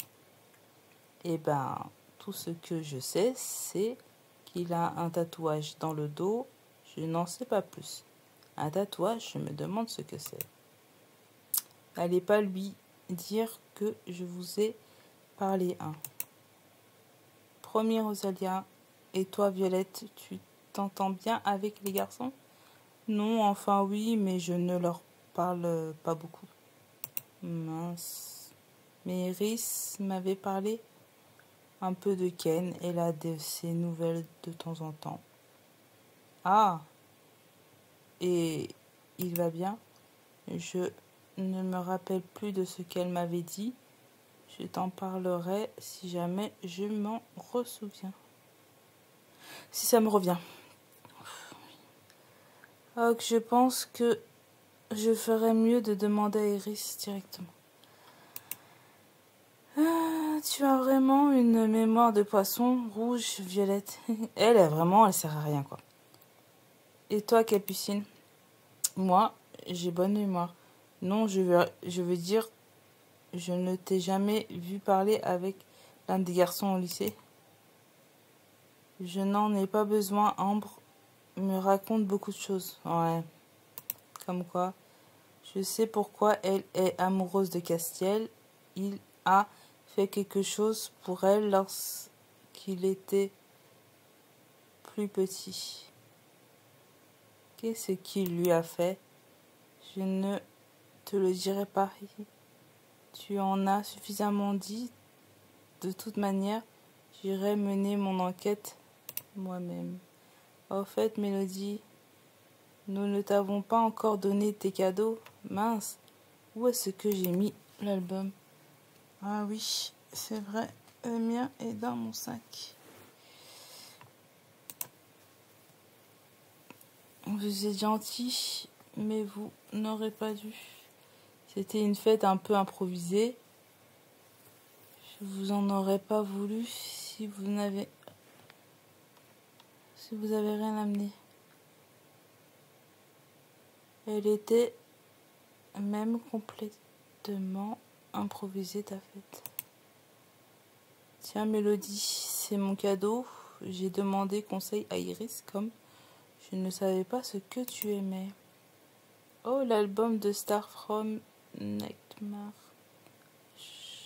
Eh ben, tout ce que je sais, c'est qu'il a un tatouage dans le dos. Je n'en sais pas plus. Un tatouage, je me demande ce que c'est. N'allez pas lui dire que je vous ai parlé, hein. Promis, Rosalia. Et toi, Violette, tu t'entends bien avec les garçons? Non, enfin oui, mais je ne leur parle pas beaucoup. Mince. Mais Iris m'avait parlé un peu de Ken. Elle a de ses nouvelles de temps en temps. Ah, et il va bien? Je ne me rappelle plus de ce qu'elle m'avait dit. Je t'en parlerai si jamais je m'en ressouviens. Si ça me revient. Oh, je pense que je ferais mieux de demander à Iris directement. Ah, tu as vraiment une mémoire de poisson rouge, Violette. Elle sert à rien, quoi. Et toi, Capucine? Moi, j'ai bonne mémoire. Non, je veux dire, je ne t'ai jamais vu parler avec l'un des garçons au lycée. Je n'en ai pas besoin, Ambre me raconte beaucoup de choses. Ouais, comme quoi. Je sais pourquoi elle est amoureuse de Castiel. Il a fait quelque chose pour elle lorsqu'il était plus petit. Qu'est-ce qu'il lui a fait? Je ne te le dirai pas. Tu en as suffisamment dit. De toute manière, j'irai mener mon enquête moi-même. Au fait, Mélodie, nous ne t'avons pas encore donné tes cadeaux. Mince, où est-ce que j'ai mis l'album? Ah oui, c'est vrai, le mien est dans mon sac. Vous êtes gentil, mais vous n'aurez pas dû. C'était une fête un peu improvisée. Je vous en aurais pas voulu si vous avez rien amené. Elle était même complètement improvisée, ta fête. Tiens, Mélodie, c'est mon cadeau. J'ai demandé conseil à Iris comme je ne savais pas ce que tu aimais. Oh, l'album de Star from Nightmare.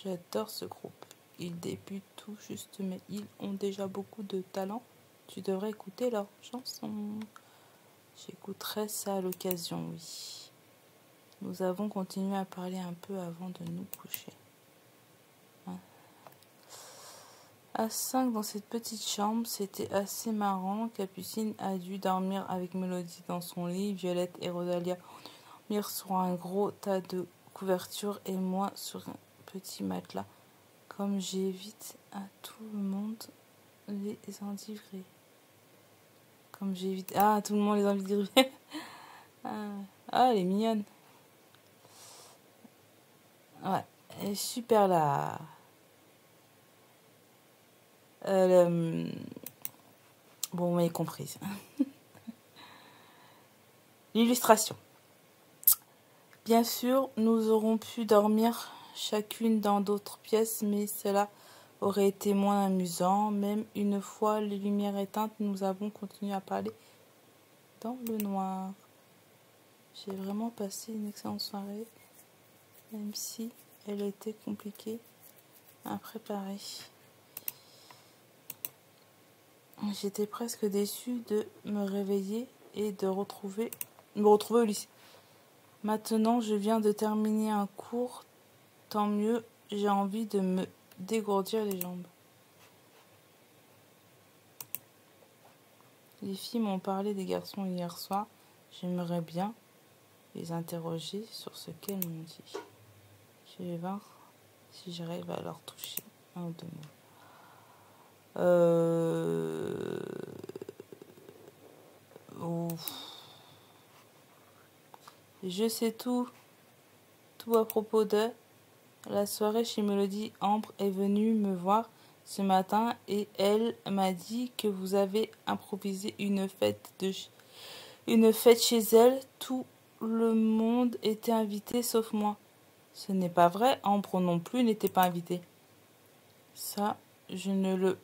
J'adore ce groupe. Ils débutent tout juste, mais ils ont déjà beaucoup de talent. Tu devrais écouter leurs chansons. J'écouterai ça à l'occasion, oui. Nous avons continué à parler un peu avant de nous coucher. À 5 dans cette petite chambre, c'était assez marrant. Capucine a dû dormir avec Mélodie dans son lit. Violette et Rosalia dormirent sur un gros tas de couvertures et moi sur un petit matelas. Comme j'évite à tout le monde les endivrés. Comme j'évite... Ah, tout le monde les endivrés. Ah, elle est mignonne. Ouais, elle est super là. Bon, vous m'avez comprise. L'illustration. Bien sûr, nous aurons pu dormir chacune dans d'autres pièces, mais cela aurait été moins amusant. Même une fois les lumières éteintes, nous avons continué à parler dans le noir. J'ai vraiment passé une excellente soirée, même si elle était compliquée à préparer. J'étais presque déçue de me réveiller et de me retrouver au lycée. Maintenant, je viens de terminer un cours, tant mieux, j'ai envie de me dégourdir les jambes. Les filles m'ont parlé des garçons hier soir. J'aimerais bien les interroger sur ce qu'elles m'ont dit. Je vais voir si j'arrive à leur toucher un ou deux mots. Je sais tout à propos de la soirée chez Mélodie. Ambre est venue me voir ce matin et elle m'a dit que vous avez improvisé une fête chez elle. Tout le monde était invité sauf moi. Ce n'est pas vrai, Ambre non plus n'était pas invitée. Ça, je ne le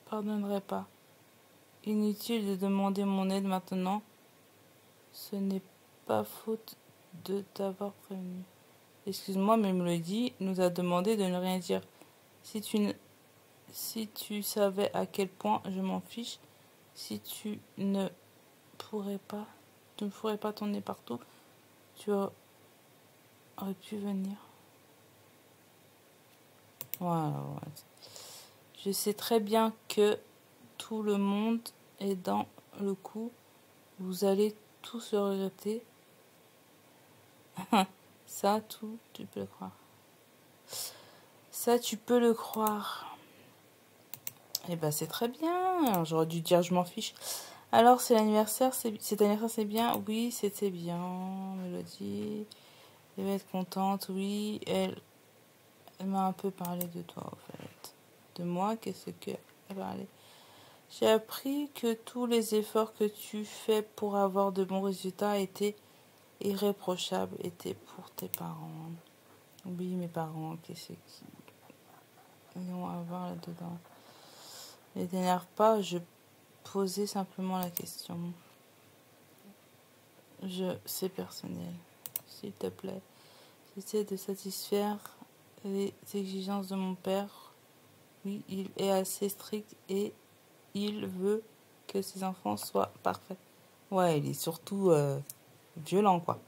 pardonnerai pas. Inutile de demander mon aide maintenant. Ce n'est pas faute de t'avoir prévenu. Excuse-moi, mais Mélodie nous a demandé de ne rien dire. Si tu savais à quel point je m'en fiche, si tu ne pourrais pas tourner partout, tu aurais pu venir. Voilà. Je sais très bien que tout le monde est dans le coup. Vous allez tous le regretter. Ça, tu peux le croire. Ça, tu peux le croire. Eh ben, c'est très bien. J'aurais dû dire je m'en fiche. Alors, cet anniversaire, c'est bien. Oui, c'était bien. Mélodie, elle va être contente. Oui, elle m'a un peu parlé de toi, en fait. De moi, qu'est-ce qu'elle parlait. J'ai appris que tous les efforts que tu fais pour avoir de bons résultats étaient irréprochables, étaient pour tes parents. Oui, mes parents, qu'est-ce qu'ils ont à voir là-dedans. Ne t'énerve pas, je posais simplement la question. C'est personnel. S'il te plaît, j'essaie de satisfaire les exigences de mon père. Oui, il est assez strict et il veut que ses enfants soient parfaits. Ouais, il est surtout violent, quoi.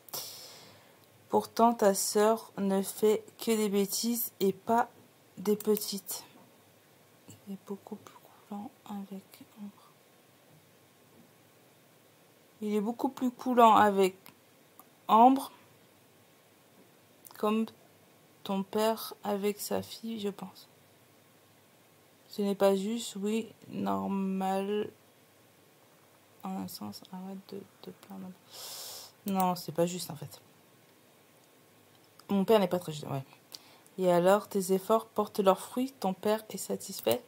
Pourtant, ta sœur ne fait que des bêtises et pas des petites. Il est beaucoup plus coulant avec Ambre. Il est beaucoup plus coulant avec Ambre, comme ton père avec sa fille, je pense. Ce n'est pas juste, oui, normal. En un sens, arrête de te plaindre. Non, c'est pas juste en fait. Mon père n'est pas très juste, ouais. Et alors, tes efforts portent leurs fruits, ton père est satisfait?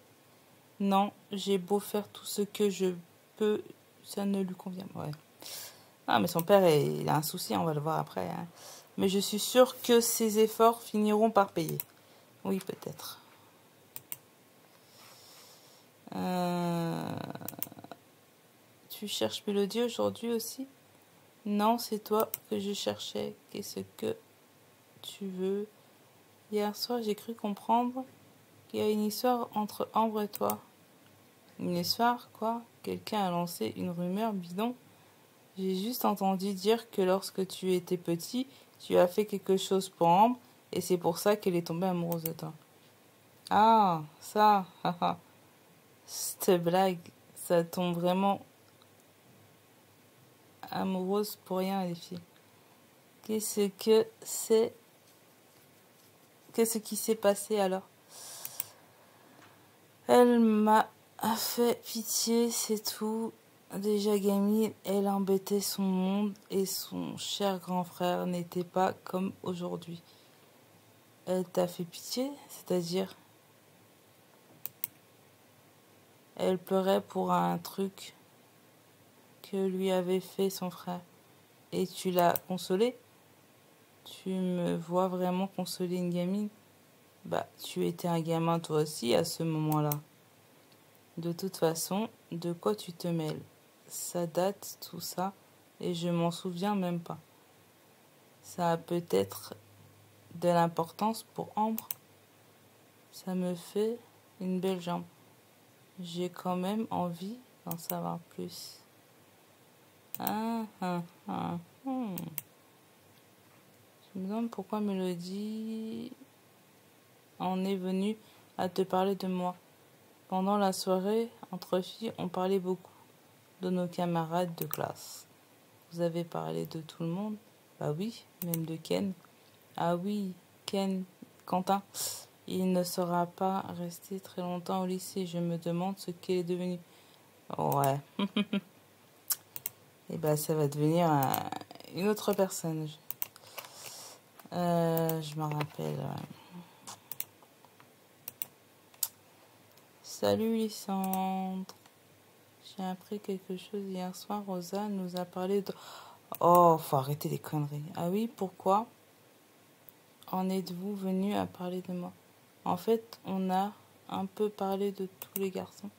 Non, j'ai beau faire tout ce que je peux, ça ne lui convient pas. Ouais. Ah, mais son père, il a un souci, on va le voir après. Hein. Mais je suis sûre que ses efforts finiront par payer. Oui, peut-être. Tu cherches Mélodie aujourd'hui aussi? Non, c'est toi que je cherchais. Qu'est-ce que tu veux? Hier soir, j'ai cru comprendre Il y a une histoire entre Ambre et toi. Une histoire, quoi? Quelqu'un a lancé une rumeur bidon. J'ai juste entendu dire que lorsque tu étais petit, tu as fait quelque chose pour Ambre et c'est pour ça qu'elle est tombée amoureuse de toi. Ah, ça, haha. Cette blague, ça tombe vraiment amoureuse pour rien, les filles. Qu'est-ce que c'est? Qu'est-ce qui s'est passé alors? Elle m'a fait pitié, c'est tout. Déjà gamine, elle embêtait son monde et son cher grand frère n'était pas comme aujourd'hui. Elle t'a fait pitié, c'est-à-dire elle pleurait pour un truc que lui avait fait son frère. Et tu l'as consolée? Tu me vois vraiment consoler une gamine? Bah, tu étais un gamin toi aussi à ce moment-là. De toute façon, de quoi tu te mêles? Ça date tout ça et je m'en souviens même pas. Ça a peut-être de l'importance pour Ambre. Ça me fait une belle jambe. J'ai quand même envie d'en savoir plus. Ah, ah, ah, Je me demande pourquoi Mélodie en est venue à te parler de moi. Pendant la soirée, entre filles, on parlait beaucoup de nos camarades de classe. Vous avez parlé de tout le monde? Bah oui, même de Ken. Ah oui, Ken, Quentin. Il ne sera pas resté très longtemps au lycée. Je me demande ce qu'il est devenu. Ouais. Et bah ça va devenir une autre personne. Je me rappelle. Salut Lysandre. J'ai appris quelque chose hier soir. Rosa nous a parlé de... Oh, faut arrêter les conneries. Ah oui, pourquoi en êtes-vous venu à parler de moi? En fait, on a un peu parlé de tous les garçons.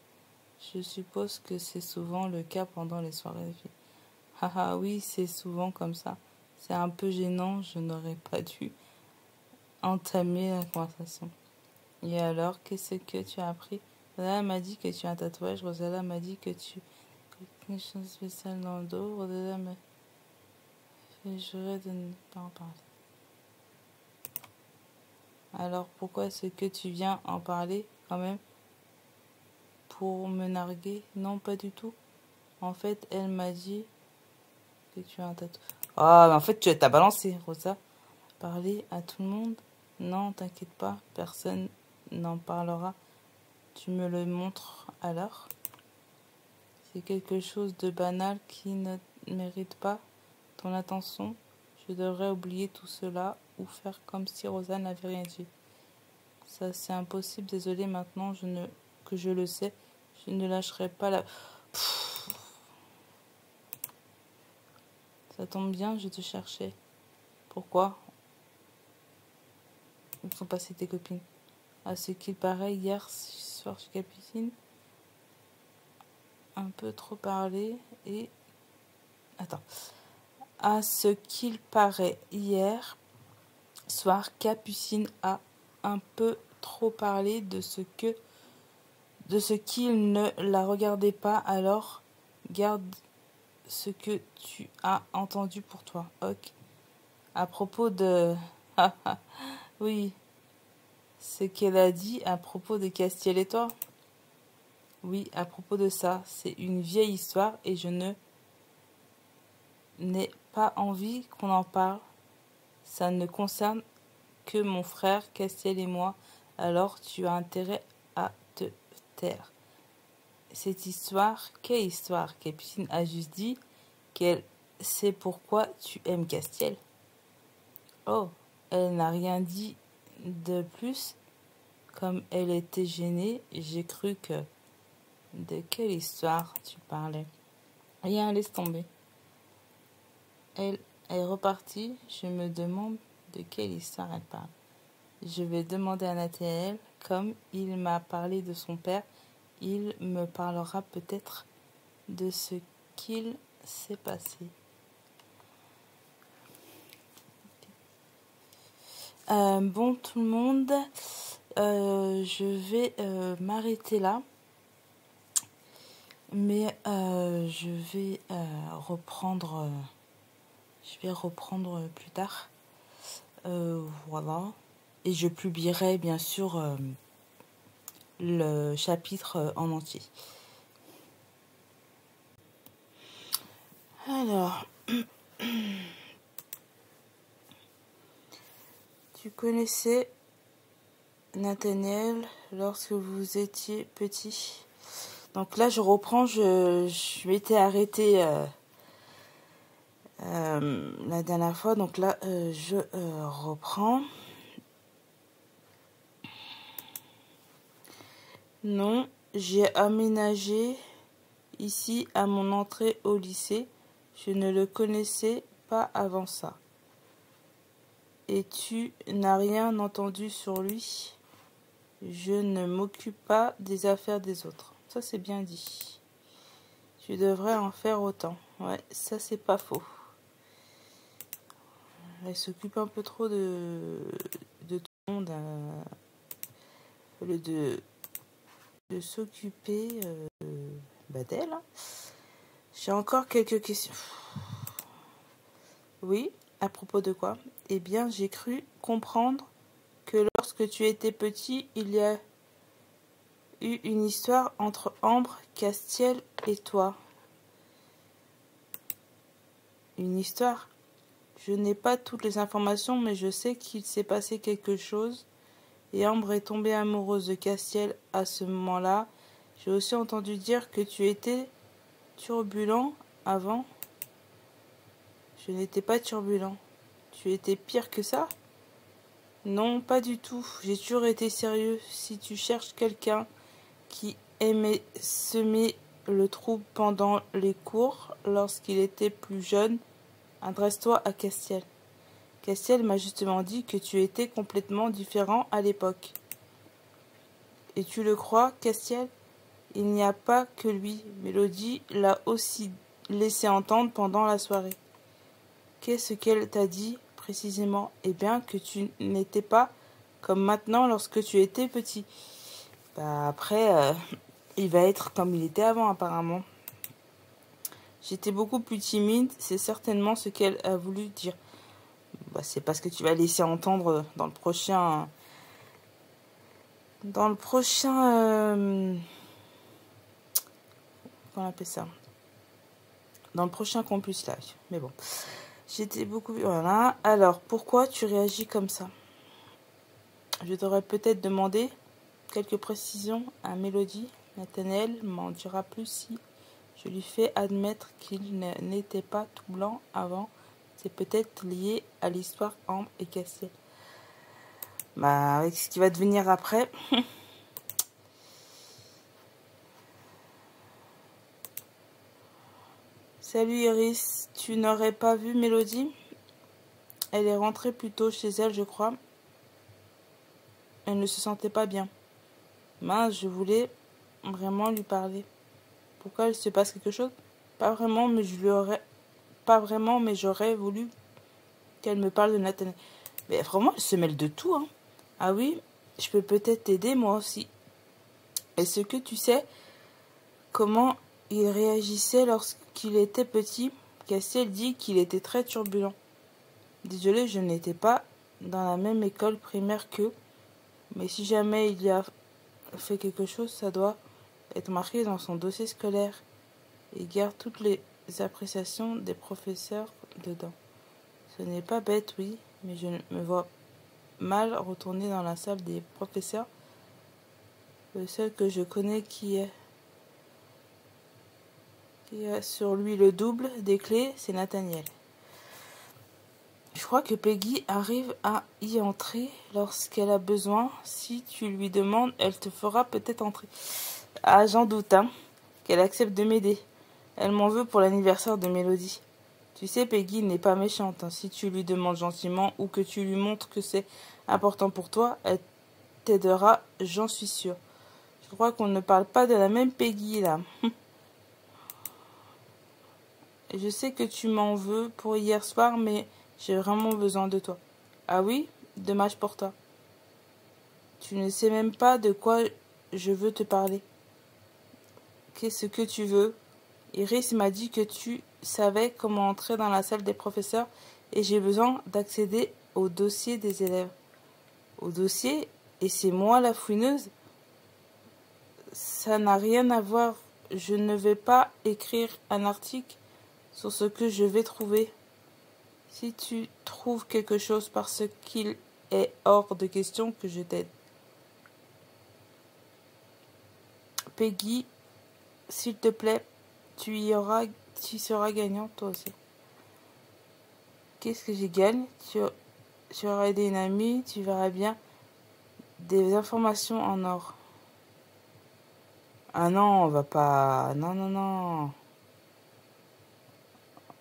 Je suppose que c'est souvent le cas pendant les soirées de filles. Haha, oui, c'est souvent comme ça. C'est un peu gênant, je n'aurais pas dû entamer la conversation. Et alors, qu'est-ce que tu as appris? Rosala m'a dit que tu as un tatouage. Rosala m'a dit que tu as quelque chose de spécial dans le dos. Rosala m'a fait jurer de ne pas en parler. Alors, pourquoi est-ce que tu viens en parler quand même? Pour me narguer? Non, pas du tout. En fait, elle m'a dit que tu as un tatouage. Ah, mais en fait, tu t'as balancé, Rosa. Parler à tout le monde? Non, t'inquiète pas, personne n'en parlera. Tu me le montres alors? C'est quelque chose de banal qui ne mérite pas ton attention. Je devrais oublier tout cela ou faire comme si Rosa n'avait rien dit. Ça, c'est impossible. Désolée, maintenant que je le sais, je ne lâcherai pas la... Pff, ça tombe bien, je te cherchais. Pourquoi? Où sont passées tes copines? À ce qu'il paraît, hier soir chez Capucine, un peu trop parlé et... Attends. À ce qu'il paraît, hier soir, Capucine a un peu trop parlé de ce qu'il ne la regardait pas, alors garde ce que tu as entendu pour toi. Ok. À propos de... oui, ce qu'elle a dit à propos de Castiel et toi? Oui, à propos de ça, c'est une vieille histoire et je n'ai pas envie qu'on en parle. Ça ne concerne que mon frère Castiel et moi, alors tu as intérêt à te taire. Cette histoire, quelle histoire? Capucine a juste dit qu'elle sait pourquoi tu aimes Castiel. Oh, elle n'a rien dit de plus. Comme elle était gênée, j'ai cru que... De quelle histoire tu parlais? Rien, laisse tomber. Elle est repartie. Je me demande de quelle histoire elle parle. Je vais demander à Nathalie. Comme il m'a parlé de son père, il me parlera peut-être de ce qu'il s'est passé. Bon tout le monde, je vais m'arrêter là. Mais je vais reprendre plus tard. Voilà. Et je publierai bien sûr le chapitre en entier. Alors, tu connaissais Nathaniel lorsque vous étiez petit. Donc là, je reprends, je m'étais arrêtée la dernière fois. Donc là, je reprends. Non, j'ai aménagé ici à mon entrée au lycée. Je ne le connaissais pas avant ça. Et tu n'as rien entendu sur lui. Je ne m'occupe pas des affaires des autres. Ça, c'est bien dit. Tu devrais en faire autant. Ouais, ça, c'est pas faux. Elle s'occupe un peu trop de tout le monde. Au lieu de s'occuper d'elle. Hein. J'ai encore quelques questions. Oui, à propos de quoi? Eh bien, j'ai cru comprendre que lorsque tu étais petit, il y a eu une histoire entre Ambre, Castiel et toi. Une histoire? Je n'ai pas toutes les informations, mais je sais qu'il s'est passé quelque chose. Et Ambre est tombée amoureuse de Castiel à ce moment-là. J'ai aussi entendu dire que tu étais turbulent avant. Je n'étais pas turbulent. Tu étais pire que ça? Non, pas du tout. J'ai toujours été sérieux. Si tu cherches quelqu'un qui aimait semer le trouble pendant les cours lorsqu'il était plus jeune, adresse-toi à Castiel. Castiel m'a justement dit que tu étais complètement différent à l'époque. Et tu le crois, Castiel? Il n'y a pas que lui. Mélodie l'a aussi laissé entendre pendant la soirée. Qu'est-ce qu'elle t'a dit précisément? Eh bien, que tu n'étais pas comme maintenant lorsque tu étais petit. Bah après, il va être comme il était avant apparemment. J'étais beaucoup plus timide, c'est certainement ce qu'elle a voulu dire. Bah, c'est parce que tu vas laisser entendre dans le prochain... comment on appelle ça? Dans le prochain Campus Live. Mais bon. J'étais beaucoup... Voilà. Alors, pourquoi tu réagis comme ça? Je t'aurais peut-être demandé quelques précisions à Mélodie. Nathaniel m'en dira plus si je lui fais admettre qu'il n'était pas tout blanc avant. C'est peut-être lié à l'histoire Ambre et Castiel. Bah, avec ce qui va devenir après. Salut Iris, tu n'aurais pas vu Mélodie? Elle est rentrée plus tôt chez elle, je crois. Elle ne se sentait pas bien. Mince, je voulais vraiment lui parler. Pourquoi il se passe quelque chose? Pas vraiment, mais j'aurais voulu qu'elle me parle de Nathaniel. Mais vraiment, elle se mêle de tout, hein. Ah oui, je peux peut-être t'aider moi aussi. Est-ce que tu sais comment il réagissait lorsqu'il était petit? Castiel dit qu'il était très turbulent. Désolé, je n'étais pas dans la même école primaire qu'eux, mais si jamais il y a fait quelque chose, ça doit être marqué dans son dossier scolaire. Il garde toutes les appréciations des professeurs dedans. Ce n'est pas bête, oui, mais je me vois mal retourner dans la salle des professeurs. Le seul que je connais qui a sur lui le double des clés, c'est Nathaniel. Je crois que Peggy arrive à y entrer lorsqu'elle a besoin. Si tu lui demandes, elle te fera peut-être entrer. Ah, j'en doute, hein, qu'elle accepte de m'aider. Elle m'en veut pour l'anniversaire de Mélodie. Tu sais, Peggy n'est pas méchante. Hein. Si tu lui demandes gentiment ou que tu lui montres que c'est important pour toi, elle t'aidera, j'en suis sûre. Je crois qu'on ne parle pas de la même Peggy, là. Je sais que tu m'en veux pour hier soir, mais j'ai vraiment besoin de toi. Ah oui? Dommage pour toi. Tu ne sais même pas de quoi je veux te parler. Qu'est-ce que tu veux? Iris m'a dit que tu savais comment entrer dans la salle des professeurs et j'ai besoin d'accéder au dossier des élèves. Au dossier? Et c'est moi la fouineuse? Ça n'a rien à voir. Je ne vais pas écrire un article sur ce que je vais trouver. Si tu trouves quelque chose parce qu'il est hors de question que je t'aide. Peggy, s'il te plaît, tu seras gagnante toi aussi. Qu'est-ce que j'y gagne? Tu auras aidé une amie, tu verras bien. Des informations en or. Ah non, on va pas... Non, non, non.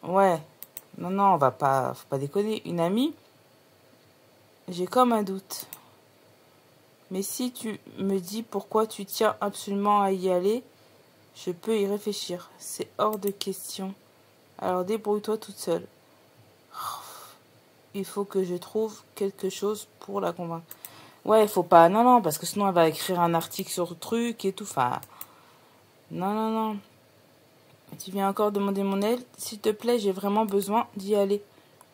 Ouais. Non, non, on va pas... Faut pas déconner. Une amie? J'ai comme un doute. Mais si tu me dis pourquoi tu tiens absolument à y aller, je peux y réfléchir. C'est hors de question. Alors débrouille-toi toute seule. Il faut que je trouve quelque chose pour la convaincre. Ouais, il faut pas... Non, non, parce que sinon elle va écrire un article sur le truc et tout. Enfin... Non, non, non. Tu viens encore demander mon aide? S'il te plaît, j'ai vraiment besoin d'y aller.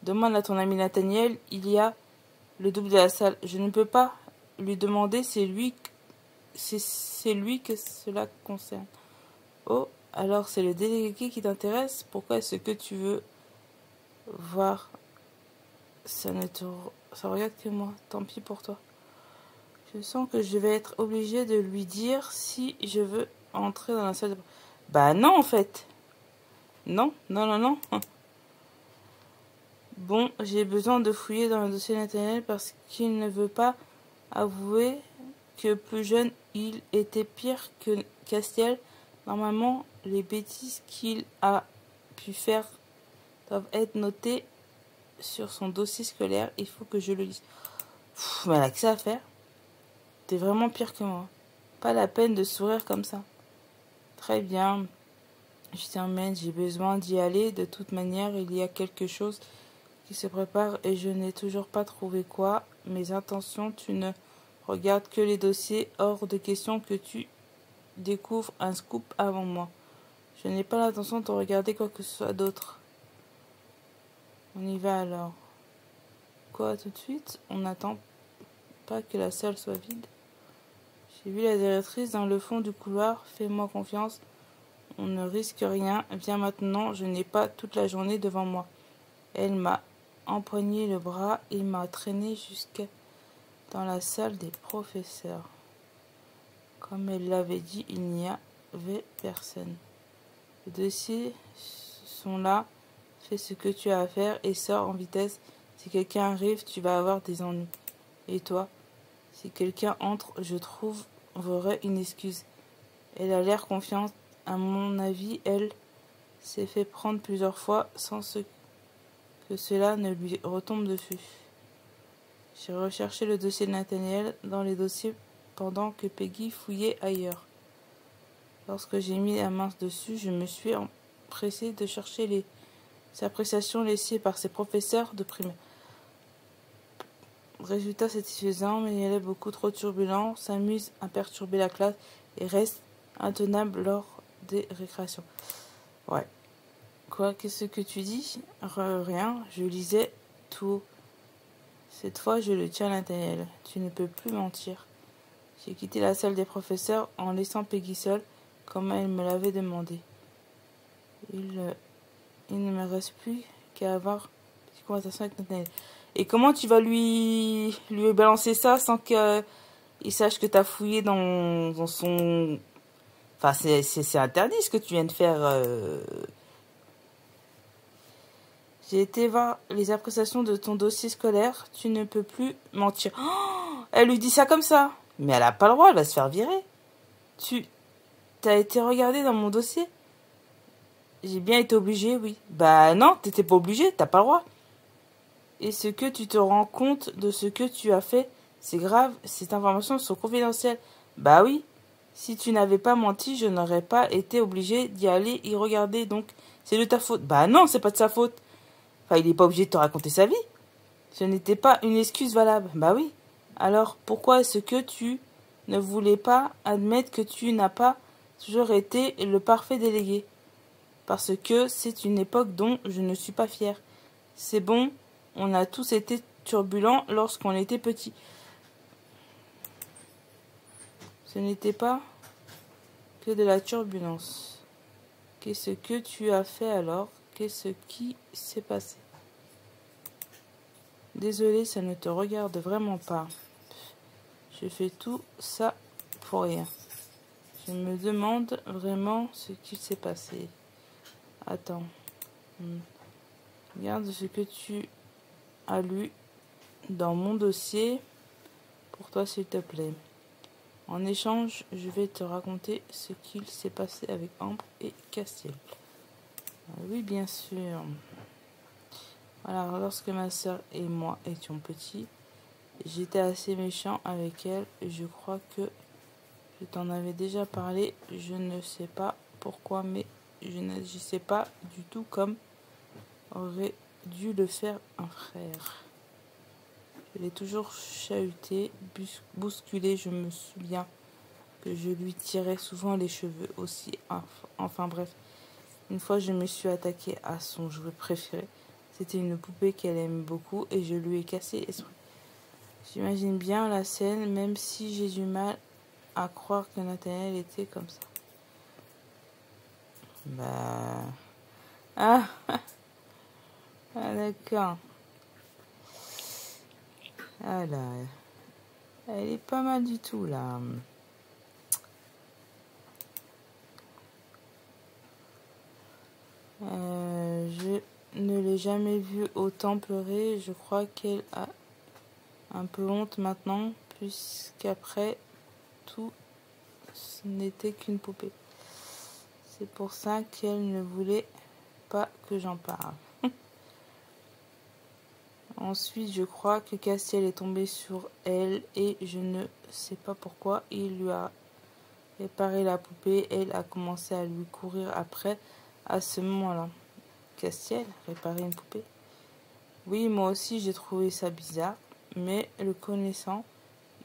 Demande à ton ami Nathaniel, il y a le double de la salle. Je ne peux pas lui demander, c'est lui que cela concerne. Oh, alors c'est le délégué qui t'intéresse? Pourquoi est-ce que tu veux voir? Ça regarde que moi, tant pis pour toi. Je sens que je vais être obligée de lui dire si je veux entrer dans la salle de... Bah non en fait. Non, non, non, non. Bon, j'ai besoin de fouiller dans le dossier Nathaniel parce qu'il ne veut pas avouer que plus jeune, il était pire que Castiel. Normalement, les bêtises qu'il a pu faire doivent être notées sur son dossier scolaire. Il faut que je le lise. Pff, mais elle a que ça à faire. T'es vraiment pire que moi. Pas la peine de sourire comme ça. Très bien. Je t'emmène, j'ai besoin d'y aller. De toute manière, il y a quelque chose qui se prépare et je n'ai toujours pas trouvé quoi. Mes intentions, tu ne regardes que les dossiers. Hors de question que tu découvres un scoop avant moi. Je n'ai pas l'intention de regarder quoi que ce soit d'autre. On y va alors. Quoi, tout de suite? On n'attend pas que la salle soit vide. J'ai vu la directrice dans le fond du couloir. Fais-moi confiance. On ne risque rien. Viens maintenant, je n'ai pas toute la journée devant moi. Elle m'a empoigné le bras et m'a traîné jusqu'à dans la salle des professeurs. Comme elle l'avait dit, il n'y avait personne. Les dossiers sont là. Fais ce que tu as à faire et sors en vitesse. Si quelqu'un arrive, tu vas avoir des ennuis. Et toi? Si quelqu'un entre, je trouverai une excuse. Elle a l'air confiante. À mon avis, elle s'est fait prendre plusieurs fois sans que cela ne lui retombe dessus. J'ai recherché le dossier de Nathaniel dans les dossiers pendant que Peggy fouillait ailleurs. Lorsque j'ai mis la main dessus, je me suis empressée de chercher les appréciations laissées par ses professeurs de primaire. Résultat satisfaisant, mais il est beaucoup trop turbulent, s'amuse à perturber la classe et reste intenable lors des récréations. Ouais. Quoi, qu'est-ce que tu dis? Rien, je lisais tout. Cette fois, je le tiens à Nathaniel. Tu ne peux plus mentir. J'ai quitté la salle des professeurs en laissant Peggy seule, comme elle me l'avait demandé. Il ne me reste plus qu'à avoir une petite conversation avec Nathaniel. Et comment tu vas lui balancer ça sans qu'il sache que tu as fouillé dans son... Enfin, c'est interdit ce que tu viens de faire. J'ai été voir les appréciations de ton dossier scolaire. Tu ne peux plus mentir. Oh, elle lui dit ça comme ça. Mais elle n'a pas le droit, elle va se faire virer. T'as été regardé dans mon dossier? J'ai bien été obligée, oui. Bah non, t'étais pas obligée, t'as pas le droit. Est-ce que tu te rends compte de ce que tu as fait? C'est grave, ces informations sont confidentielles. Bah oui, si tu n'avais pas menti, je n'aurais pas été obligée d'y aller y regarder, donc c'est de ta faute. Bah non, c'est pas de sa faute. Enfin, il n'est pas obligé de te raconter sa vie. Ce n'était pas une excuse valable. Bah oui. Alors, pourquoi est-ce que tu ne voulais pas admettre que tu n'as pas toujours été le parfait délégué? Parce que c'est une époque dont je ne suis pas fière. C'est bon, on a tous été turbulents lorsqu'on était petits. Ce n'était pas que de la turbulence. Qu'est-ce que tu as fait alors? Qu'est-ce qui s'est passé? Désolé, ça ne te regarde vraiment pas. Je fais tout ça pour rien. Je me demande vraiment ce qui s'est passé. Attends. Regarde ce que tu as lu dans mon dossier pour toi, s'il te plaît. En échange, je vais te raconter ce qu'il s'est passé avec Ambre et Castiel. Oui, bien sûr. Alors, lorsque ma sœur et moi étions petits, j'étais assez méchant avec elle. Je crois que je t'en avais déjà parlé. Je ne sais pas pourquoi, mais je n'agissais pas du tout comme aurait dû le faire un frère. Je l'ai toujours chahuté, bousculé. Je me souviens que je lui tirais souvent les cheveux aussi. Enfin bref, une fois je me suis attaquée à son jouet préféré. C'était une poupée qu'elle aime beaucoup et je lui ai cassé l'esprit. J'imagine bien la scène, même si j'ai du mal à croire que Nathaniel était comme ça. Bah... Ah, ah d'accord. Ah là, elle est pas mal du tout là. Je ne l'ai jamais vue autant pleurer. Je crois qu'elle a un peu honte maintenant, puisqu'après tout, ce n'était qu'une poupée. C'est pour ça qu'elle ne voulait pas que j'en parle. Ensuite, je crois que Castiel est tombé sur elle et je ne sais pas pourquoi. Il lui a réparé la poupée. Elle a commencé à lui courir après à ce moment-là. Castiel, réparer une poupée? Oui, moi aussi j'ai trouvé ça bizarre, mais le connaissant,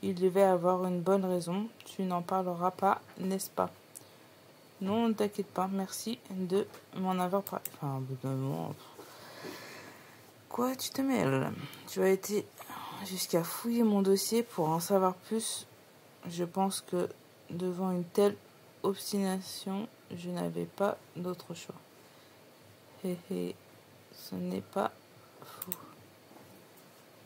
il devait avoir une bonne raison. Tu n'en parleras pas, n'est-ce pas? Non, ne t'inquiète pas, merci de m'en avoir parlé. Enfin, au bout d'un moment... Quoi, tu te mêles? Tu as été jusqu'à fouiller mon dossier pour en savoir plus. Je pense que devant une telle obstination, je n'avais pas d'autre choix. Hé hé, ce n'est pas fou.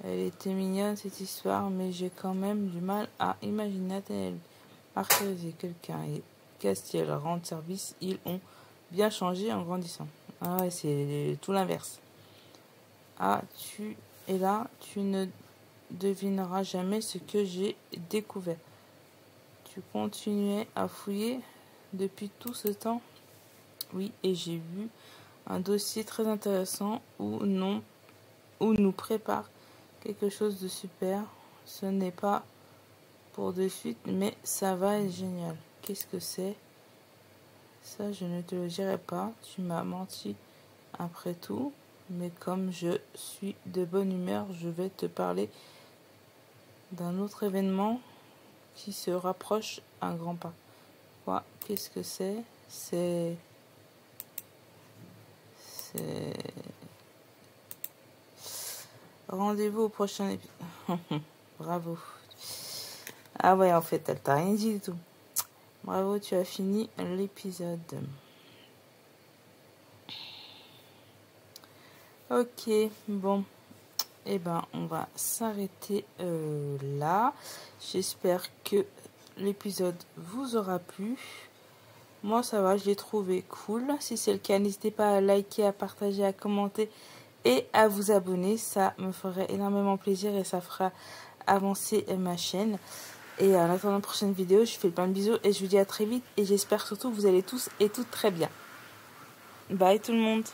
Elle était mignonne cette histoire, mais j'ai quand même du mal à imaginer Nathaniel martyriser quelqu'un et Castiel rendre service. Ils ont bien changé en grandissant. Ah ouais, c'est tout l'inverse. Ah, tu es là, tu ne devineras jamais ce que j'ai découvert. Tu continuais à fouiller depuis tout ce temps? Oui, et j'ai vu un dossier très intéressant où nous prépare quelque chose de super. Ce n'est pas pour de suite, mais ça va être génial. Qu'est-ce que c'est? Ça, je ne te le dirai pas. Tu m'as menti après tout. Mais comme je suis de bonne humeur, je vais te parler d'un autre événement qui se rapproche à grands pas. Quoi? Qu'est-ce que c'est? C'est... Rendez-vous au prochain épisode. Bravo. Ah ouais, en fait, elle t'a rien dit du tout. Bravo, tu as fini l'épisode. Ok, bon. Eh ben, on va s'arrêter là. J'espère que l'épisode vous aura plu. Moi, ça va, je l'ai trouvé cool. Si c'est le cas, n'hésitez pas à liker, à partager, à commenter et à vous abonner. Ça me ferait énormément plaisir et ça fera avancer ma chaîne. Et en attendant la prochaine vidéo, je vous fais plein de bisous et je vous dis à très vite. Et j'espère surtout que vous allez tous et toutes très bien. Bye tout le monde.